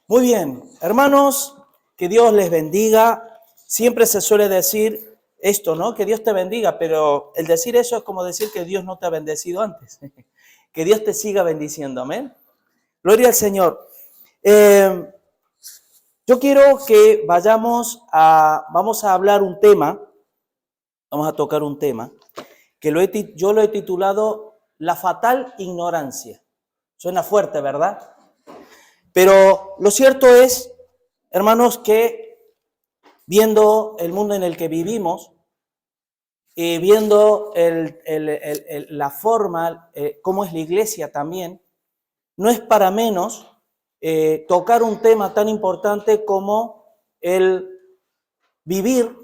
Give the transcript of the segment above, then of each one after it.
Muy bien, hermanos, que Dios les bendiga. Siempre se suele decir esto, ¿no? Que Dios te bendiga, pero el decir eso es como decir que Dios no te ha bendecido antes. Que Dios te siga bendiciendo, amén. Gloria al Señor. Yo quiero que vamos a hablar un tema, vamos a tocar un tema, que yo lo he titulado La fatal ignorancia. Suena fuerte, ¿verdad? Pero lo cierto es, hermanos, que viendo el mundo en el que vivimos y viendo la forma, cómo es la iglesia también, no es para menos tocar un tema tan importante como el vivir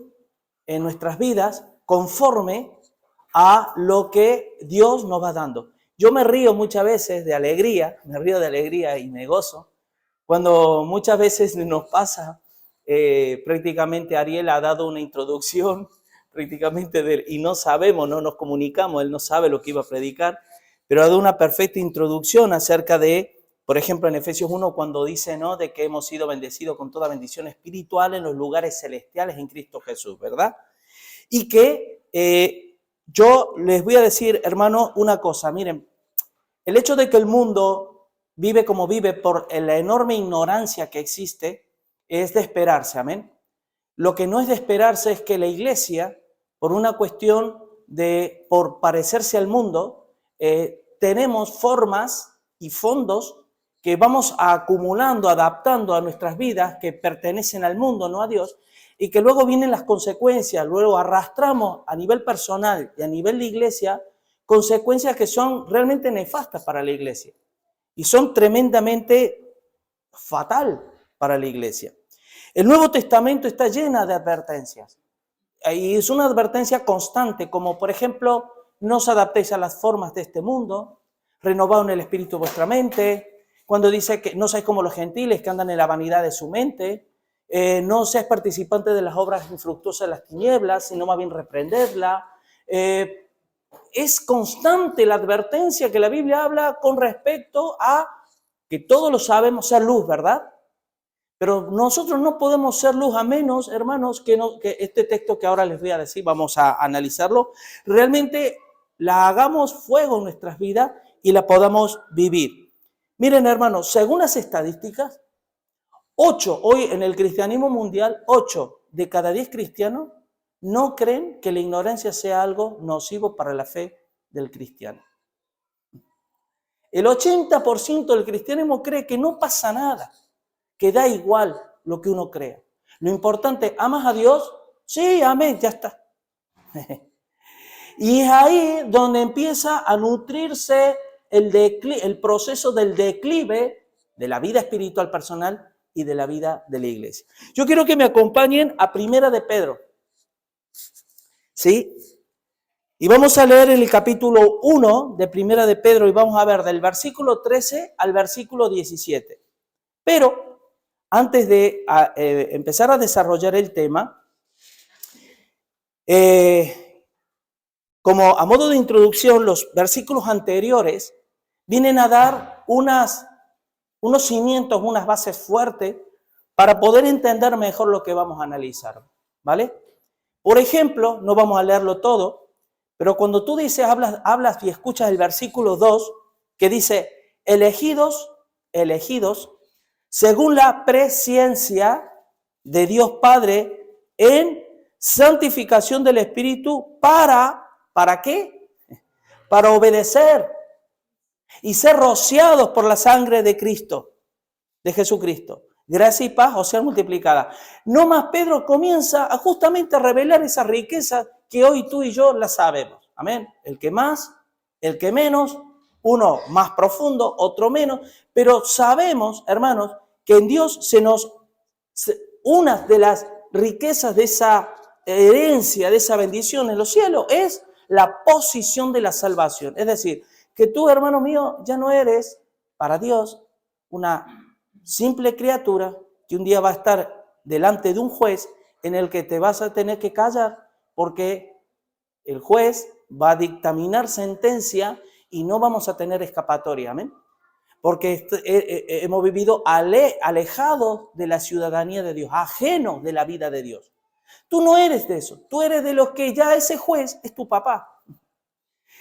en nuestras vidas conforme a lo que Dios nos va dando. Yo me río muchas veces de alegría, me río de alegría y me gozo, cuando muchas veces nos pasa, prácticamente Ariel ha dado una introducción, y no sabemos, no nos comunicamos, él no sabe lo que iba a predicar, pero ha dado una perfecta introducción acerca de, por ejemplo, en Efesios 1, cuando dice, ¿no?, de que hemos sido bendecidos con toda bendición espiritual en los lugares celestiales en Cristo Jesús, ¿verdad? Y que yo les voy a decir, hermano, una cosa, miren, el hecho de que el mundo vive como vive por la enorme ignorancia que existe es de esperarse, amén. Lo que no es de esperarse es que la iglesia, por una cuestión por parecerse al mundo, tenemos formas y fondos que vamos acumulando, adaptando a nuestras vidas que pertenecen al mundo, no a Dios, y que luego vienen las consecuencias, luego arrastramos a nivel personal y a nivel de iglesia consecuencias que son realmente nefastas para la iglesia y son tremendamente fatal para la iglesia. El Nuevo Testamento está llena de advertencias y es una advertencia constante, como por ejemplo, no os adaptéis a las formas de este mundo, renovaos en el espíritu de vuestra mente, cuando dice que no seáis como los gentiles que andan en la vanidad de su mente, no seáis participantes de las obras infructuosas de las tinieblas, sino más bien reprenderla. Es constante la advertencia que la Biblia habla con respecto a que todos lo sabemos, ser luz, ¿verdad? Pero nosotros no podemos ser luz a menos, hermanos, que este texto que ahora les voy a decir, vamos a analizarlo, realmente la hagamos fuego en nuestras vidas y la podamos vivir. Miren, hermanos, según las estadísticas, hoy en el cristianismo mundial, 8 de cada 10 cristianos no creen que la ignorancia sea algo nocivo para la fe del cristiano. El 80% del cristianismo cree que no pasa nada, que da igual lo que uno crea. Lo importante, ¿amas a Dios? Sí, amén, ya está. Y es ahí donde empieza a nutrirse el proceso del declive de la vida espiritual personal y de la vida de la iglesia. Yo quiero que me acompañen a Primera de Pedro. ¿Sí? Y vamos a leer el capítulo 1 de Primera de Pedro y vamos a ver del versículo 13 al versículo 17. Pero antes de empezar a desarrollar el tema, como a modo de introducción, los versículos anteriores vienen a dar unos cimientos, unas bases fuertes para poder entender mejor lo que vamos a analizar, ¿vale? Por ejemplo, no vamos a leerlo todo, pero cuando tú dices, hablas y escuchas el versículo 2, que dice, elegidos, según la presciencia de Dios Padre en santificación del Espíritu, ¿para qué? Para obedecer y ser rociados por la sangre de Cristo, de Jesucristo. Gracia y paz o sea multiplicada. No más Pedro comienza a justamente a revelar esa riqueza que hoy tú y yo la sabemos. Amén. El que más, el que menos, uno más profundo, otro menos, pero sabemos, hermanos, que en Dios una de las riquezas de esa herencia, de esa bendición en los cielos, es la posición de la salvación. Es decir, que tú, hermano mío, ya no eres para Dios una simple criatura que un día va a estar delante de un juez en el que te vas a tener que callar porque el juez va a dictaminar sentencia y no vamos a tener escapatoria, ¿amén? porque hemos vivido alejados de la ciudadanía de Dios, ajenos de la vida de Dios. Tú no eres de eso, tú eres de los que ya ese juez es tu papá.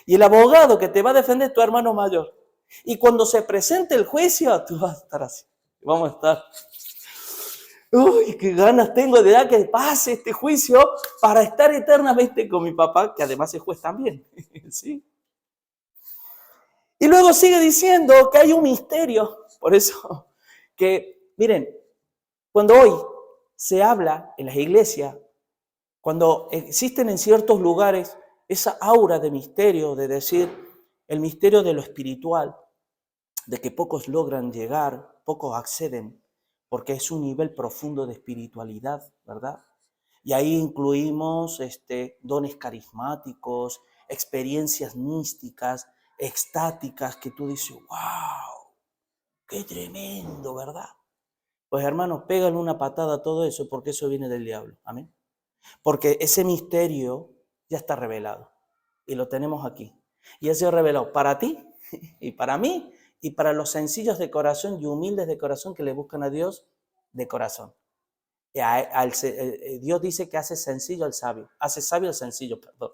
Y el abogado que te va a defender es tu hermano mayor. Y cuando se presente el juicio, tú vas a estar así. Vamos a estar... Uy, qué ganas tengo de dar que pase este juicio para estar eternamente con mi papá, que además es juez también. ¿Sí? Y luego sigue diciendo que hay un misterio. Por eso que, miren, cuando hoy se habla en las iglesias, cuando existen en ciertos lugares esa aura de misterio, de decir el misterio de lo espiritual, de que pocos logran llegar, pocos acceden, porque es un nivel profundo de espiritualidad, ¿verdad? Y ahí incluimos dones carismáticos, experiencias místicas, extáticas, que tú dices, wow, qué tremendo, ¿verdad? Pues hermanos, pégale una patada a todo eso, porque eso viene del diablo, amén. Porque ese misterio ya está revelado y lo tenemos aquí. Y ha sido revelado para ti y para mí y para los sencillos de corazón y humildes de corazón que le buscan a Dios de corazón. Dios dice que hace sencillo al sabio, hace sabio al sencillo, perdón.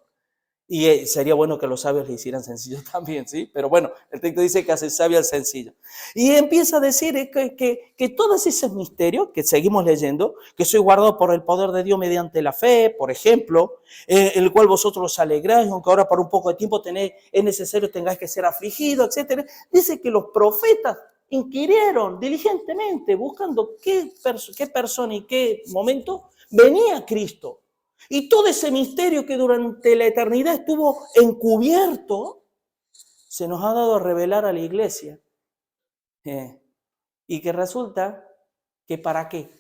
Y sería bueno que los sabios le hicieran sencillo también, ¿sí? Pero bueno, el texto dice que hace sabio al sencillo. Y empieza a decir que todos esos misterios que seguimos leyendo, que soy guardado por el poder de Dios mediante la fe, por ejemplo, el cual vosotros os alegráis, aunque ahora por un poco de tiempo es necesario tengáis que ser afligidos, etc. Dice que los profetas inquirieron diligentemente, buscando qué persona y qué momento venía Cristo. Y todo ese misterio que durante la eternidad estuvo encubierto, se nos ha dado a revelar a la iglesia. Y que resulta que ¿para qué?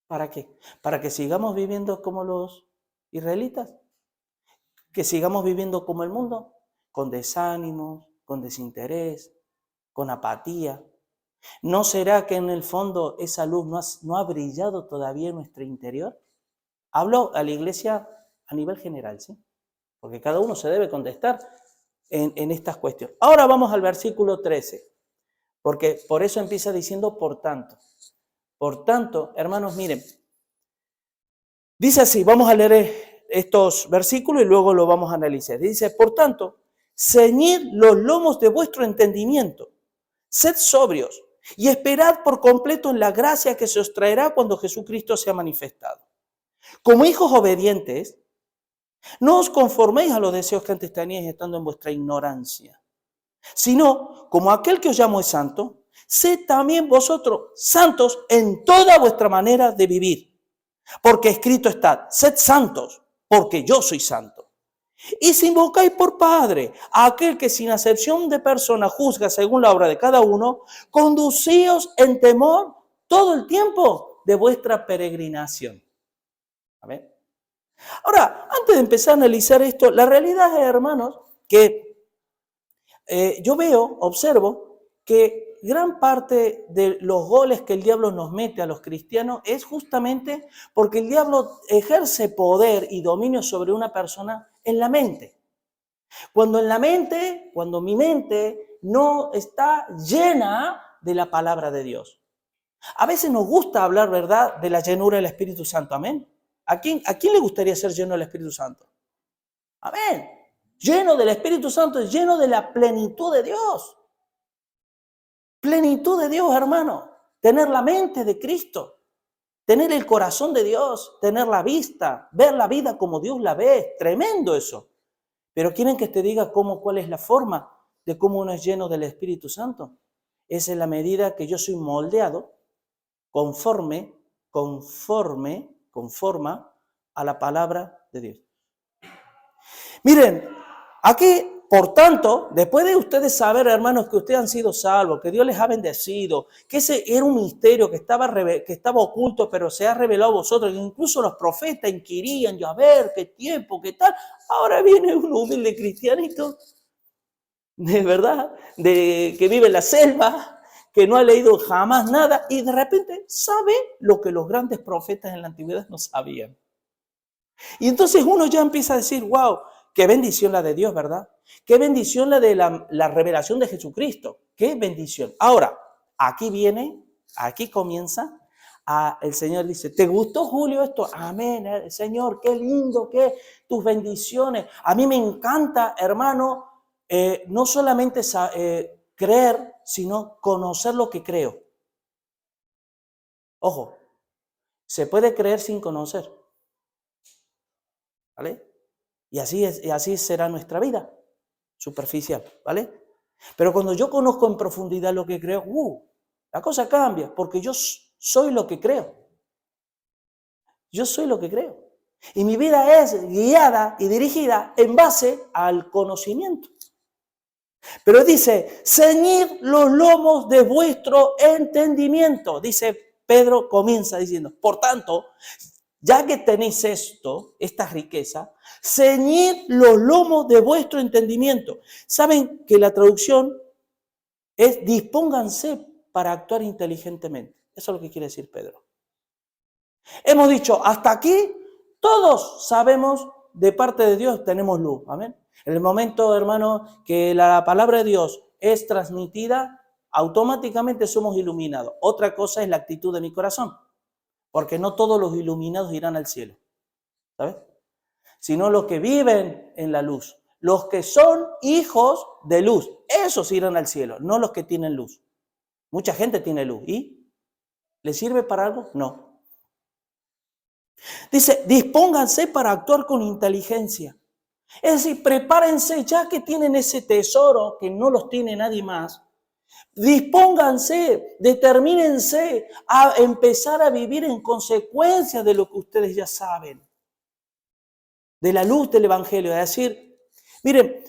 ¿Para qué? Para que sigamos viviendo como los israelitas, que sigamos viviendo como el mundo, con desánimo, con desinterés, con apatía. ¿No será que en el fondo esa luz no ha brillado todavía en nuestro interior? Hablo a la iglesia a nivel general, ¿sí? Porque cada uno se debe contestar en estas cuestiones. Ahora vamos al versículo 13, porque por eso empieza diciendo por tanto. Por tanto, hermanos, miren, dice así, vamos a leer estos versículos y luego lo vamos a analizar. Dice, por tanto, ceñid los lomos de vuestro entendimiento, sed sobrios y esperad por completo en la gracia que se os traerá cuando Jesucristo sea manifestado. Como hijos obedientes, no os conforméis a los deseos que antes teníais estando en vuestra ignorancia, sino como aquel que os llamó es santo, sed también vosotros santos en toda vuestra manera de vivir. Porque escrito está, sed santos, porque yo soy santo. Y si invocáis por Padre a aquel que sin acepción de persona juzga según la obra de cada uno, conducíos en temor todo el tiempo de vuestra peregrinación. Amén. Ahora, antes de empezar a analizar esto, la realidad es, hermanos, que yo observo que gran parte de los goles que el diablo nos mete a los cristianos es justamente porque el diablo ejerce poder y dominio sobre una persona en la mente. Cuando mi mente no está llena de la palabra de Dios. A veces nos gusta hablar, ¿verdad?, de la llenura del Espíritu Santo, amén. ¿A quién le gustaría ser lleno del Espíritu Santo? Amén. Lleno del Espíritu Santo, lleno de la plenitud de Dios. Plenitud de Dios, hermano. Tener la mente de Cristo. Tener el corazón de Dios. Tener la vista. Ver la vida como Dios la ve. Tremendo eso. Pero ¿quieren que te diga cuál es la forma de cómo uno es lleno del Espíritu Santo? Es en la medida que yo soy moldeado conforma a la palabra de Dios. Miren, aquí, por tanto, después de ustedes saber, hermanos, que ustedes han sido salvos, que Dios les ha bendecido, que ese era un misterio que estaba oculto, pero se ha revelado a vosotros, que incluso los profetas inquirían, yo a ver, qué tiempo, qué tal. Ahora viene un humilde cristianito, de verdad, que vive en la selva, que no ha leído jamás nada, y de repente sabe lo que los grandes profetas en la antigüedad no sabían. Y entonces uno ya empieza a decir, wow, Qué bendición la de Dios, ¿verdad? Qué bendición la de la revelación de Jesucristo. Qué bendición. Ahora, aquí comienza. El Señor dice, ¿te gustó, Julio, esto? Amén, Señor, qué lindo, qué tus bendiciones. A mí me encanta, hermano, no solamente creer, sino conocer lo que creo. Ojo, se puede creer sin conocer. ¿Vale? Y así será nuestra vida, superficial, ¿vale? Pero cuando yo conozco en profundidad lo que creo, la cosa cambia, porque yo soy lo que creo. Yo soy lo que creo. Y mi vida es guiada y dirigida en base al conocimiento. Pero dice, ceñid los lomos de vuestro entendimiento. Dice Pedro, comienza diciendo, por tanto, ya que tenéis esta riqueza, ceñid los lomos de vuestro entendimiento. ¿Saben que la traducción es dispónganse para actuar inteligentemente? Eso es lo que quiere decir Pedro. Hemos dicho, hasta aquí, todos sabemos, de parte de Dios tenemos luz. Amén. En el momento, hermano, que la palabra de Dios es transmitida, automáticamente somos iluminados. Otra cosa es la actitud de mi corazón, porque no todos los iluminados irán al cielo, ¿sabes? Sino los que viven en la luz, los que son hijos de luz, esos irán al cielo, no los que tienen luz. Mucha gente tiene luz, ¿y le sirve para algo? No. Dice, dispónganse para actuar con inteligencia. Es decir, prepárense ya que tienen ese tesoro que no los tiene nadie más. Dispónganse, determínense a empezar a vivir en consecuencia de lo que ustedes ya saben. De la luz del Evangelio. Es decir, miren,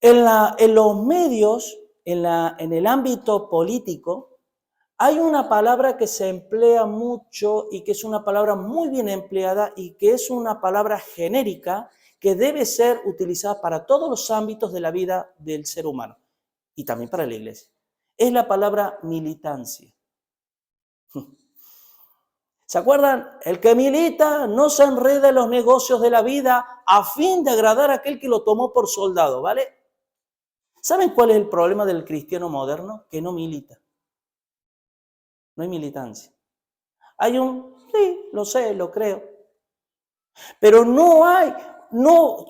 en los medios, en el ámbito político, hay una palabra que se emplea mucho y que es una palabra muy bien empleada y que es una palabra genérica que debe ser utilizada para todos los ámbitos de la vida del ser humano y también para la iglesia. Es la palabra militancia. ¿Se acuerdan? El que milita no se enreda en los negocios de la vida a fin de agradar a aquel que lo tomó por soldado, ¿vale? ¿Saben cuál es el problema del cristiano moderno? Que no milita. No hay militancia. Sí, lo sé, lo creo. Pero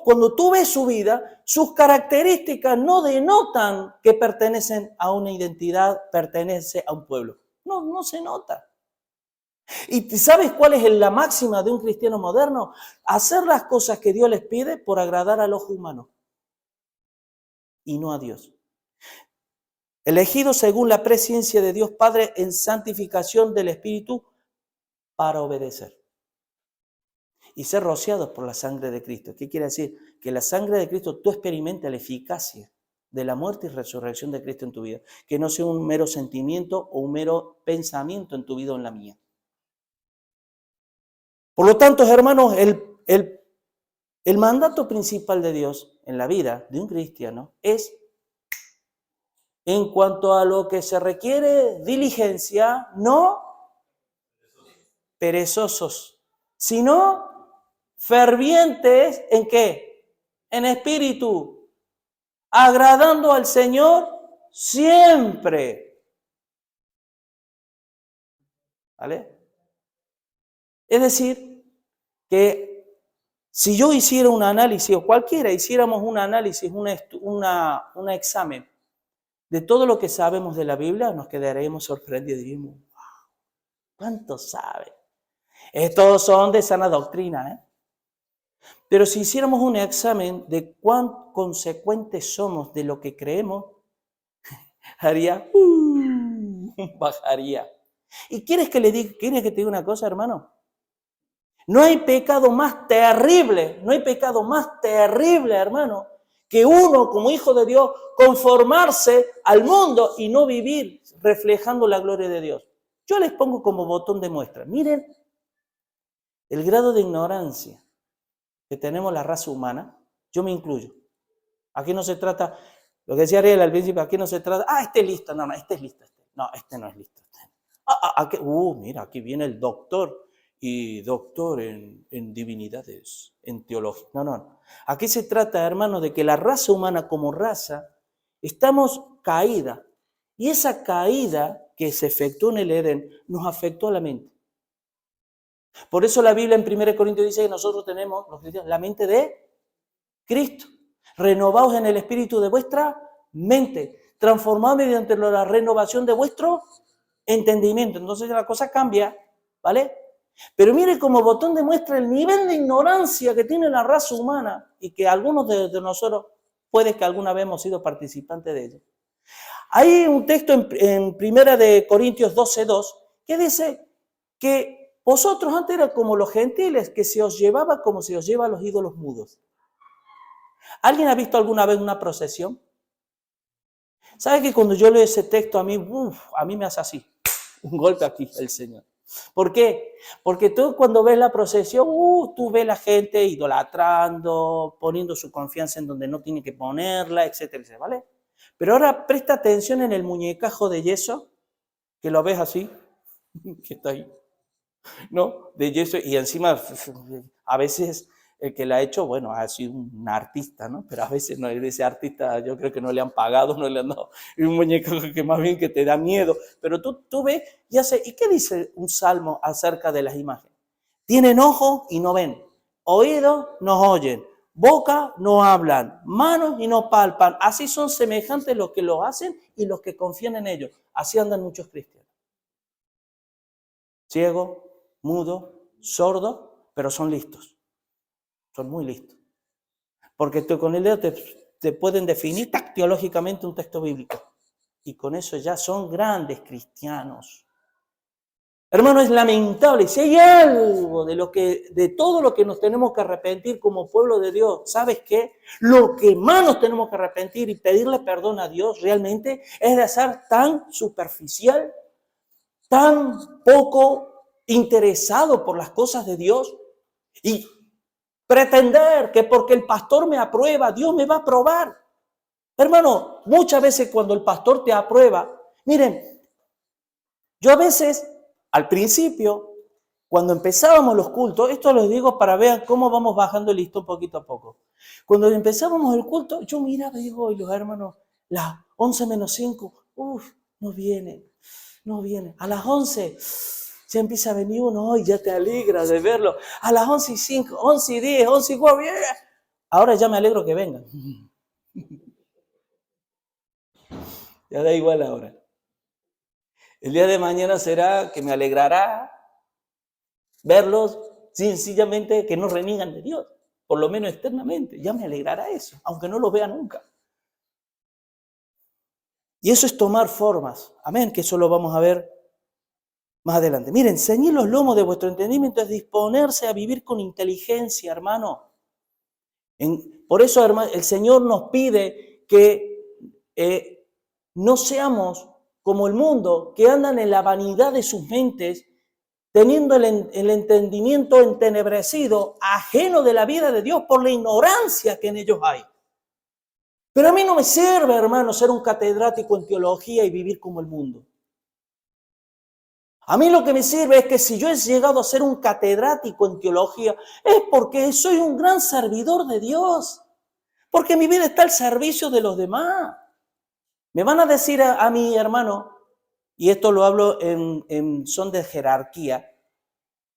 cuando tú ves su vida, sus características no denotan que pertenecen a una identidad, pertenece a un pueblo. No se nota. ¿Y sabes cuál es la máxima de un cristiano moderno? Hacer las cosas que Dios les pide por agradar al ojo humano y no a Dios. Elegidos según la presciencia de Dios Padre en santificación del Espíritu para obedecer. Y ser rociados por la sangre de Cristo. ¿Qué quiere decir? Que la sangre de Cristo tú experimentes la eficacia de la muerte y resurrección de Cristo en tu vida. Que no sea un mero sentimiento o un mero pensamiento en tu vida o en la mía. Por lo tanto, hermanos, el mandato principal de Dios en la vida de un cristiano es, en cuanto a lo que se requiere diligencia, no perezosos, sino fervientes, ¿en qué? En espíritu, agradando al Señor siempre. ¿Vale? Es decir, que si yo hiciera un análisis, o cualquiera hiciéramos un análisis, un examen de todo lo que sabemos de la Biblia, nos quedaremos sorprendidos y diríamos, wow, ¿cuánto sabe? Estos son de sana doctrina, ¿eh? Pero si hiciéramos un examen de cuán consecuentes somos de lo que creemos, bajaría. ¿Y quieres que te diga una cosa, hermano? No hay pecado más terrible, hermano, que uno como hijo de Dios conformarse al mundo y no vivir reflejando la gloria de Dios. Yo les pongo como botón de muestra. Miren el grado de ignorancia que tenemos la raza humana. Yo me incluyo. Aquí no se trata, lo que decía Ariel al principio, aquí no se trata, este es listo, no, este es listo. No, este no es listo. Mira, aquí viene el doctor y doctor en divinidades, en teología. No, no. Aquí se trata, hermano, de que la raza humana como raza estamos caída. Y esa caída que se efectuó en el Edén nos afectó a la mente. Por eso la Biblia en 1 Corintios dice que nosotros tenemos, los cristianos, la mente de Cristo. Renovaos en el espíritu de vuestra mente. Transformados mediante la renovación de vuestro entendimiento. Entonces la cosa cambia, ¿vale? Pero mire como botón demuestra el nivel de ignorancia que tiene la raza humana y que algunos de nosotros, puede que alguna vez hemos sido participantes de ello. Hay un texto en 1 Corintios 12:2 que dice que vosotros antes eran como los gentiles, que se os llevaba como se os lleva a los ídolos mudos. ¿Alguien ha visto alguna vez una procesión? ¿Sabe que cuando yo leo ese texto a mí me hace así, un golpe aquí el Señor? ¿Por qué? Porque tú cuando ves la procesión, tú ves la gente idolatrando, poniendo su confianza en donde no tiene que ponerla, etcétera, etcétera, ¿vale? Pero ahora presta atención en el muñecajo de yeso, que lo ves así, que está ahí, ¿no? De yeso, y encima a veces el que la ha hecho, bueno, ha sido un artista, ¿no? Pero a veces no, ese artista yo creo que no le han pagado, no le han dado, es un muñeco que más bien que te da miedo. Pero tú ves y hace, ¿y qué dice un salmo acerca de las imágenes? Tienen ojos y no ven, oídos no oyen, boca no hablan, manos y no palpan. Así son semejantes los que lo hacen y los que confían en ellos. Así andan muchos cristianos. Ciegos, mudos, sordos, pero son listos. Son muy listos. Porque tú con el dedo te pueden definir teológicamente un texto bíblico. Y con eso ya son grandes cristianos. Hermano, es lamentable. Si hay algo de todo lo que nos tenemos que arrepentir como pueblo de Dios, ¿sabes qué? Lo que más nos tenemos que arrepentir y pedirle perdón a Dios realmente es de ser tan superficial, tan poco interesado por las cosas de Dios y pretender que porque el pastor me aprueba, Dios me va a aprobar. Hermano, muchas veces cuando el pastor te aprueba, miren, yo a veces, al principio, cuando empezábamos los cultos, esto les digo para ver cómo vamos bajando el listón poquito a poco. Cuando empezábamos el culto, yo miraba y digo, y los hermanos, las 11:05, no vienen. A las 11 ya empieza a venir uno, y ya te alegra de verlo. A las 11:05, 11:10, 11:04, ahora ya me alegro que vengan. Ya da igual ahora. El día de mañana será que me alegrará verlos sencillamente que no reniegan de Dios, por lo menos externamente. Ya me alegrará eso, aunque no lo vea nunca. Y eso es tomar formas. Amén, que eso lo vamos a ver más adelante. Miren, ceñid los lomos de vuestro entendimiento es disponerse a vivir con inteligencia, hermano. Por eso, hermano, el Señor nos pide que no seamos como el mundo, que andan en la vanidad de sus mentes, teniendo el entendimiento entenebrecido, ajeno de la vida de Dios por la ignorancia que en ellos hay. Pero a mí no me sirve, hermano, ser un catedrático en teología y vivir como el mundo. A mí lo que me sirve es que si yo he llegado a ser un catedrático en teología, es porque soy un gran servidor de Dios, porque mi vida está al servicio de los demás. Me van a decir a mi hermano, y esto lo hablo en son de jerarquía,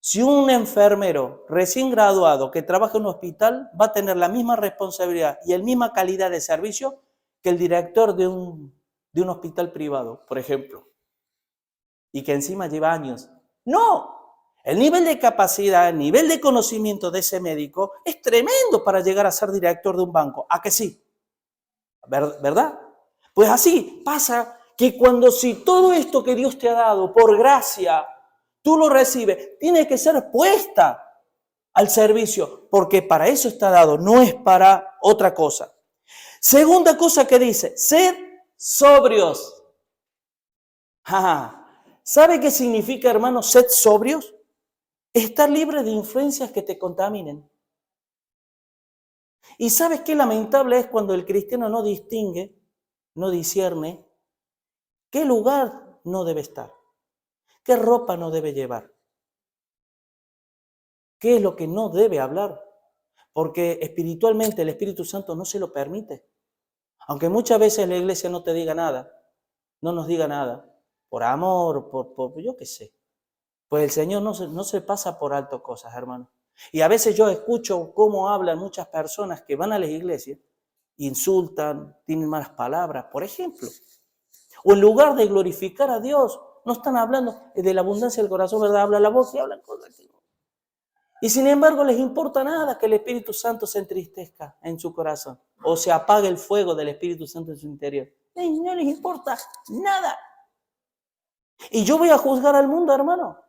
si un enfermero recién graduado que trabaja en un hospital va a tener la misma responsabilidad y la misma calidad de servicio que el director de un hospital privado, por ejemplo, y que encima lleva años. ¡No! El nivel de capacidad, el nivel de conocimiento de ese médico es tremendo para llegar a ser director de un banco. ¿A que sí? ¿Verdad? Pues así pasa que si todo esto que Dios te ha dado por gracia, tú lo recibes, tiene que ser puesta al servicio, porque para eso está dado, no es para otra cosa. Segunda cosa que dice, sed sobrios. ¿Sabe qué significa, hermano, sed sobrios? Estar libre de influencias que te contaminen. ¿Y sabes qué lamentable es cuando el cristiano no distingue, no discierne qué lugar no debe estar, qué ropa no debe llevar? qué es lo que no debe hablar, porque espiritualmente el Espíritu Santo no se lo permite. Aunque muchas veces la iglesia no te diga nada, no nos diga nada, por amor, por yo qué sé. Pues el Señor no se pasa por alto cosas, hermano. Y a veces yo escucho cómo hablan muchas personas que van a las iglesias, insultan, tienen malas palabras, por ejemplo. O en lugar de glorificar a Dios, no están hablando de la abundancia del corazón, ¿verdad? Habla la voz y hablan cosas que no. Y sin embargo les importa nada que el Espíritu Santo se entristezca en su corazón o se apague el fuego del Espíritu Santo en su interior. No les importa nada. Y yo voy a juzgar al mundo, hermano.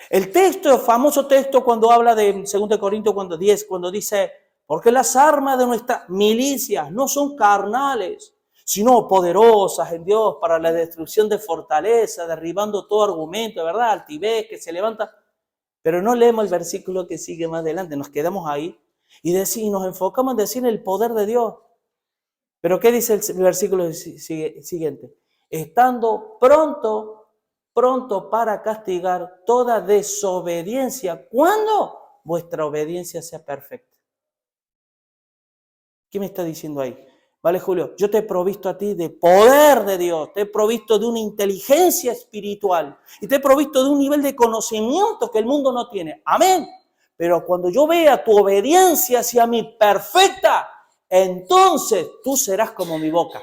El texto, el famoso texto cuando habla de 2 Corintios 10, cuando dice, porque las armas de nuestras milicias no son carnales, sino poderosas en Dios para la destrucción de fortaleza, derribando todo argumento, ¿verdad? Altivez que se levanta. Pero no leemos el versículo que sigue más adelante, nos quedamos ahí y nos enfocamos en decir el poder de Dios. Pero ¿qué dice el versículo siguiente? Estando pronto para castigar toda desobediencia. ¿Cuándo? Vuestra obediencia sea perfecta. ¿Qué me está diciendo ahí? Vale, Julio, yo te he provisto a ti de poder de Dios, te he provisto de una inteligencia espiritual y te he provisto de un nivel de conocimiento que el mundo no tiene. Amén. Pero cuando yo vea tu obediencia hacia mí perfecta, entonces tú serás como mi boca.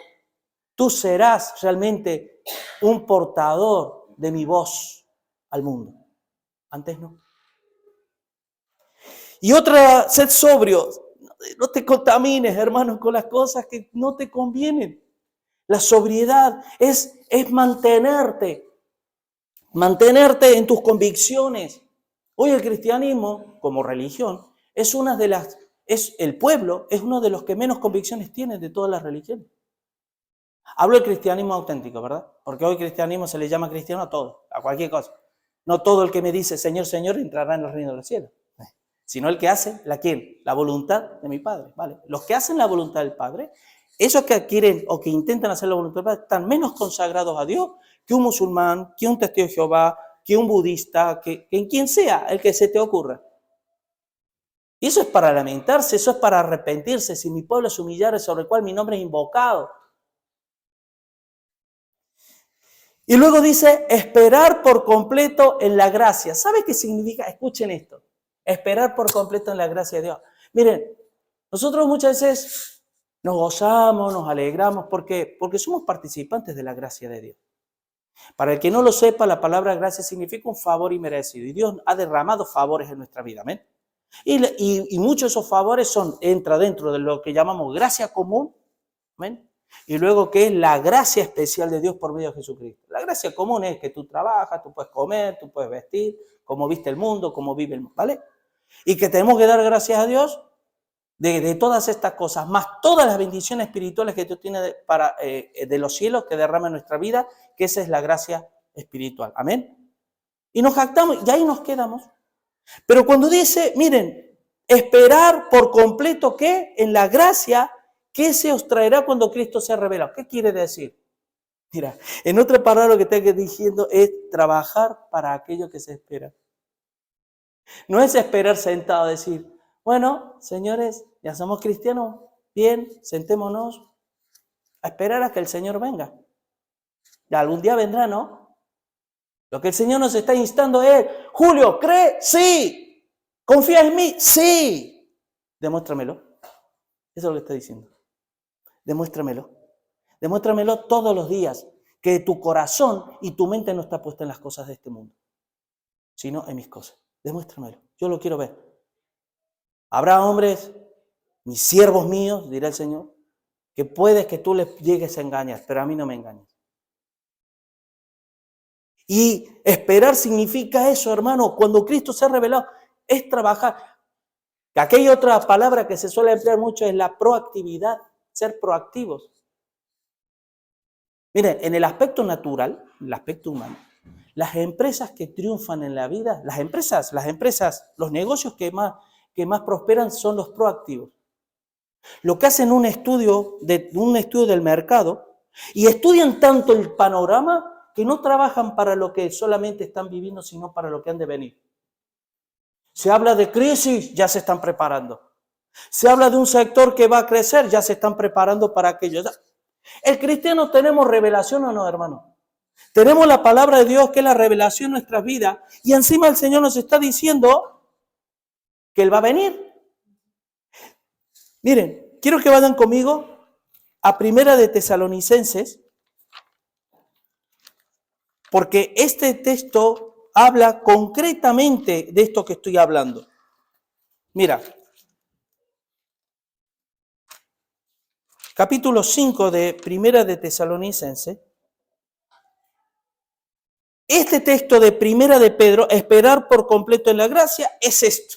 Tú serás realmente un portador de mi voz al mundo. Antes no. Y otra, sed sobrios. No te contamines, hermanos, con las cosas que no te convienen. La sobriedad es mantenerte en tus convicciones. Hoy el cristianismo, como religión, es uno de los que menos convicciones tiene de todas las religiones. Hablo del cristianismo auténtico, ¿verdad? Porque hoy cristianismo se le llama cristiano a todo, a cualquier cosa. No todo el que me dice Señor, Señor entrará en el reino de los cielos, sino el que hace, la voluntad de mi Padre, ¿vale? Los que hacen la voluntad del Padre, esos que quieren o que intentan hacer la voluntad del Padre, están menos consagrados a Dios que un musulmán, que un testigo de Jehová, que un budista, que en quien sea el que se te ocurra. Y eso es para lamentarse, eso es para arrepentirse. Si mi pueblo se humillare sobre el cual mi nombre es invocado. Y luego dice, esperar por completo en la gracia. ¿Sabe qué significa? Escuchen esto. Esperar por completo en la gracia de Dios. Miren, nosotros muchas veces nos gozamos, nos alegramos, porque somos participantes de la gracia de Dios. Para el que no lo sepa, la palabra gracia significa un favor inmerecido. Y Dios ha derramado favores en nuestra vida, ¿amén? Y muchos de esos favores entra dentro de lo que llamamos gracia común, ¿amén? Y luego que es la gracia especial de Dios por medio de Jesucristo. La gracia común es que tú trabajas, tú puedes comer, tú puedes vestir, como viste el mundo, como vive el mundo, ¿vale? Y que tenemos que dar gracias a Dios de todas estas cosas, más todas las bendiciones espirituales que Dios tiene de los cielos que derrama en nuestra vida, que esa es la gracia espiritual. Amén. Y nos jactamos y ahí nos quedamos. Pero cuando dice, miren, esperar por completo ¿qué? En la gracia que se os traerá cuando Cristo sea revelado. ¿Qué quiere decir? Mira, en otra palabra lo que está diciendo es trabajar para aquello que se espera. No es esperar sentado, decir, bueno, señores, ya somos cristianos, bien, sentémonos a esperar a que el Señor venga. Ya algún día vendrá, ¿no? Lo que el Señor nos está instando es, Julio, ¿cree? Sí. ¿Confía en mí? Sí. Demuéstramelo. Eso es lo que está diciendo. Demuéstramelo. Demuéstramelo todos los días, que tu corazón y tu mente no está puesta en las cosas de este mundo, sino en mis cosas. Demuéstramelo. Yo lo quiero ver. Habrá hombres, mis siervos míos, dirá el Señor, que puedes que tú les llegues a engañar, pero a mí no me engañes. Y esperar significa eso, hermano. Cuando Cristo se ha revelado, es trabajar. Aquella otra palabra que se suele emplear mucho es la proactividad, ser proactivos. Miren, en el aspecto natural, el aspecto humano, las empresas que triunfan en la vida, las empresas, los negocios que más prosperan son los proactivos. Lo que hacen un estudio del mercado y estudian tanto el panorama que no trabajan para lo que solamente están viviendo, sino para lo que han de venir. Se habla de crisis, ya se están preparando. Se habla de un sector que va a crecer, ya se están preparando para aquello. El cristiano tenemos revelación o no, hermano. Tenemos la palabra de Dios que es la revelación en nuestras vidas. Y encima el Señor nos está diciendo que Él va a venir. Miren, quiero que vayan conmigo a Primera de Tesalonicenses, porque este texto habla concretamente de esto que estoy hablando. Mira, capítulo 5 de Primera de Tesalonicenses. Este texto de Primera de Pedro, esperar por completo en la gracia, es esto.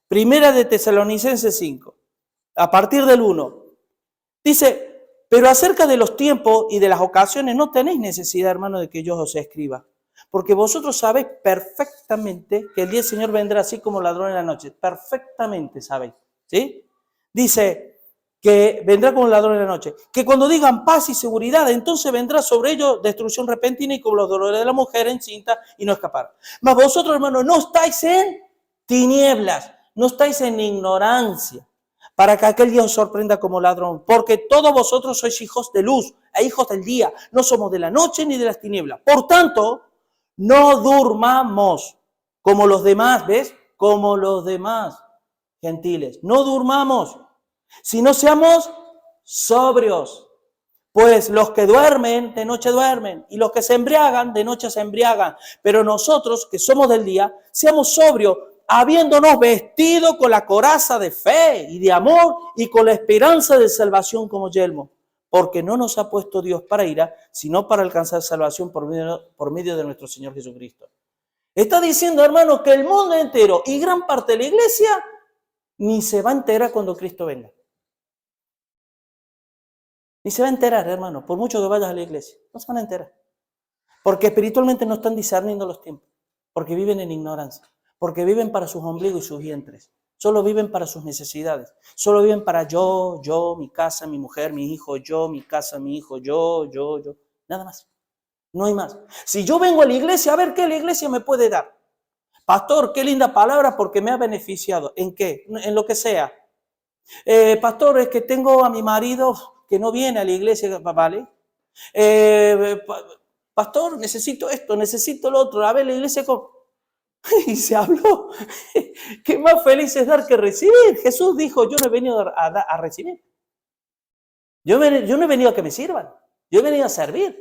Primera de Tesalonicenses 5, a partir del 1. Dice, pero acerca de los tiempos y de las ocasiones no tenéis necesidad, hermano, de que yo os escriba. Porque vosotros sabéis perfectamente que el día del Señor vendrá así como ladrón en la noche. Perfectamente sabéis, ¿sí? Dice que vendrá como ladrón en la noche. Que cuando digan paz y seguridad, entonces vendrá sobre ellos destrucción repentina y como los dolores de la mujer encinta y no escapar. Mas vosotros, hermanos, no estáis en tinieblas, no estáis en ignorancia, para que aquel día os sorprenda como ladrón, porque todos vosotros sois hijos de luz e hijos del día, no somos de la noche ni de las tinieblas. Por tanto, no durmamos como los demás, ¿ves? Como los demás gentiles. No durmamos, sino seamos sobrios. Pues los que duermen, de noche duermen, y los que se embriagan, de noche se embriagan. Pero nosotros, que somos del día, seamos sobrios, habiéndonos vestido con la coraza de fe y de amor y con la esperanza de salvación como yelmo. Porque no nos ha puesto Dios para ira, sino para alcanzar salvación por medio de nuestro Señor Jesucristo. Está diciendo, hermano, que el mundo entero y gran parte de la iglesia ni se va a enterar cuando Cristo venga. Ni se va a enterar, hermano, por mucho que vayas a la iglesia. No se van a enterar. Porque espiritualmente no están discerniendo los tiempos. Porque viven en ignorancia. Porque viven para sus ombligos y sus vientres. Solo viven para sus necesidades. Solo viven para yo, mi casa, mi mujer, mi hijo, yo, mi casa, mi hijo, yo. Nada más. No hay más. Si yo vengo a la iglesia, a ver qué la iglesia me puede dar. Pastor, qué linda palabra porque me ha beneficiado. ¿En qué? En lo que sea. Pastor, es que tengo a mi marido que no viene a la iglesia, ¿vale? Pastor, necesito esto, necesito lo otro. A ver, la iglesia... Y se habló. Qué más feliz es dar que recibir. Jesús dijo, yo no he venido a recibir. Yo no he venido a que me sirvan. Yo he venido a servir.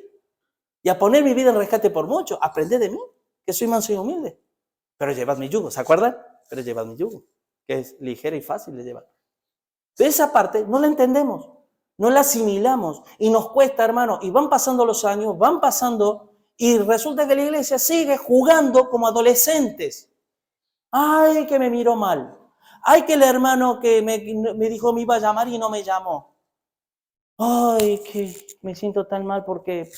Y a poner mi vida en rescate por mucho. Aprended de mí, que soy manso y humilde. Pero llevad mi yugo, ¿se acuerdan? Pero llevad mi yugo, que es ligera y fácil de llevar. De esa parte no la entendemos, no la asimilamos y nos cuesta, hermano. Y van pasando los años, van pasando y resulta que la iglesia sigue jugando como adolescentes. Ay, que me miró mal. Ay, que el hermano que me dijo me iba a llamar y no me llamó. Ay, que me siento tan mal porque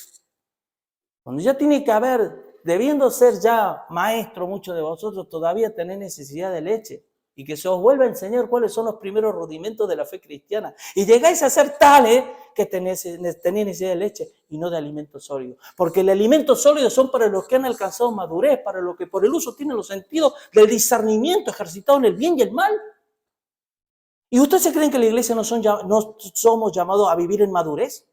cuando ya tiene que haber, debiendo ser ya maestro, muchos de vosotros todavía tenéis necesidad de leche. Y que se os vuelva a enseñar cuáles son los primeros rudimentos de la fe cristiana. Y llegáis a ser tales que tenéis necesidad de leche y no de alimentos sólidos. Porque el alimento sólido son para los que han alcanzado madurez, para los que por el uso tienen los sentidos del discernimiento ejercitado en el bien y el mal. ¿Y ustedes se creen que en la iglesia no somos llamados a vivir en madurez?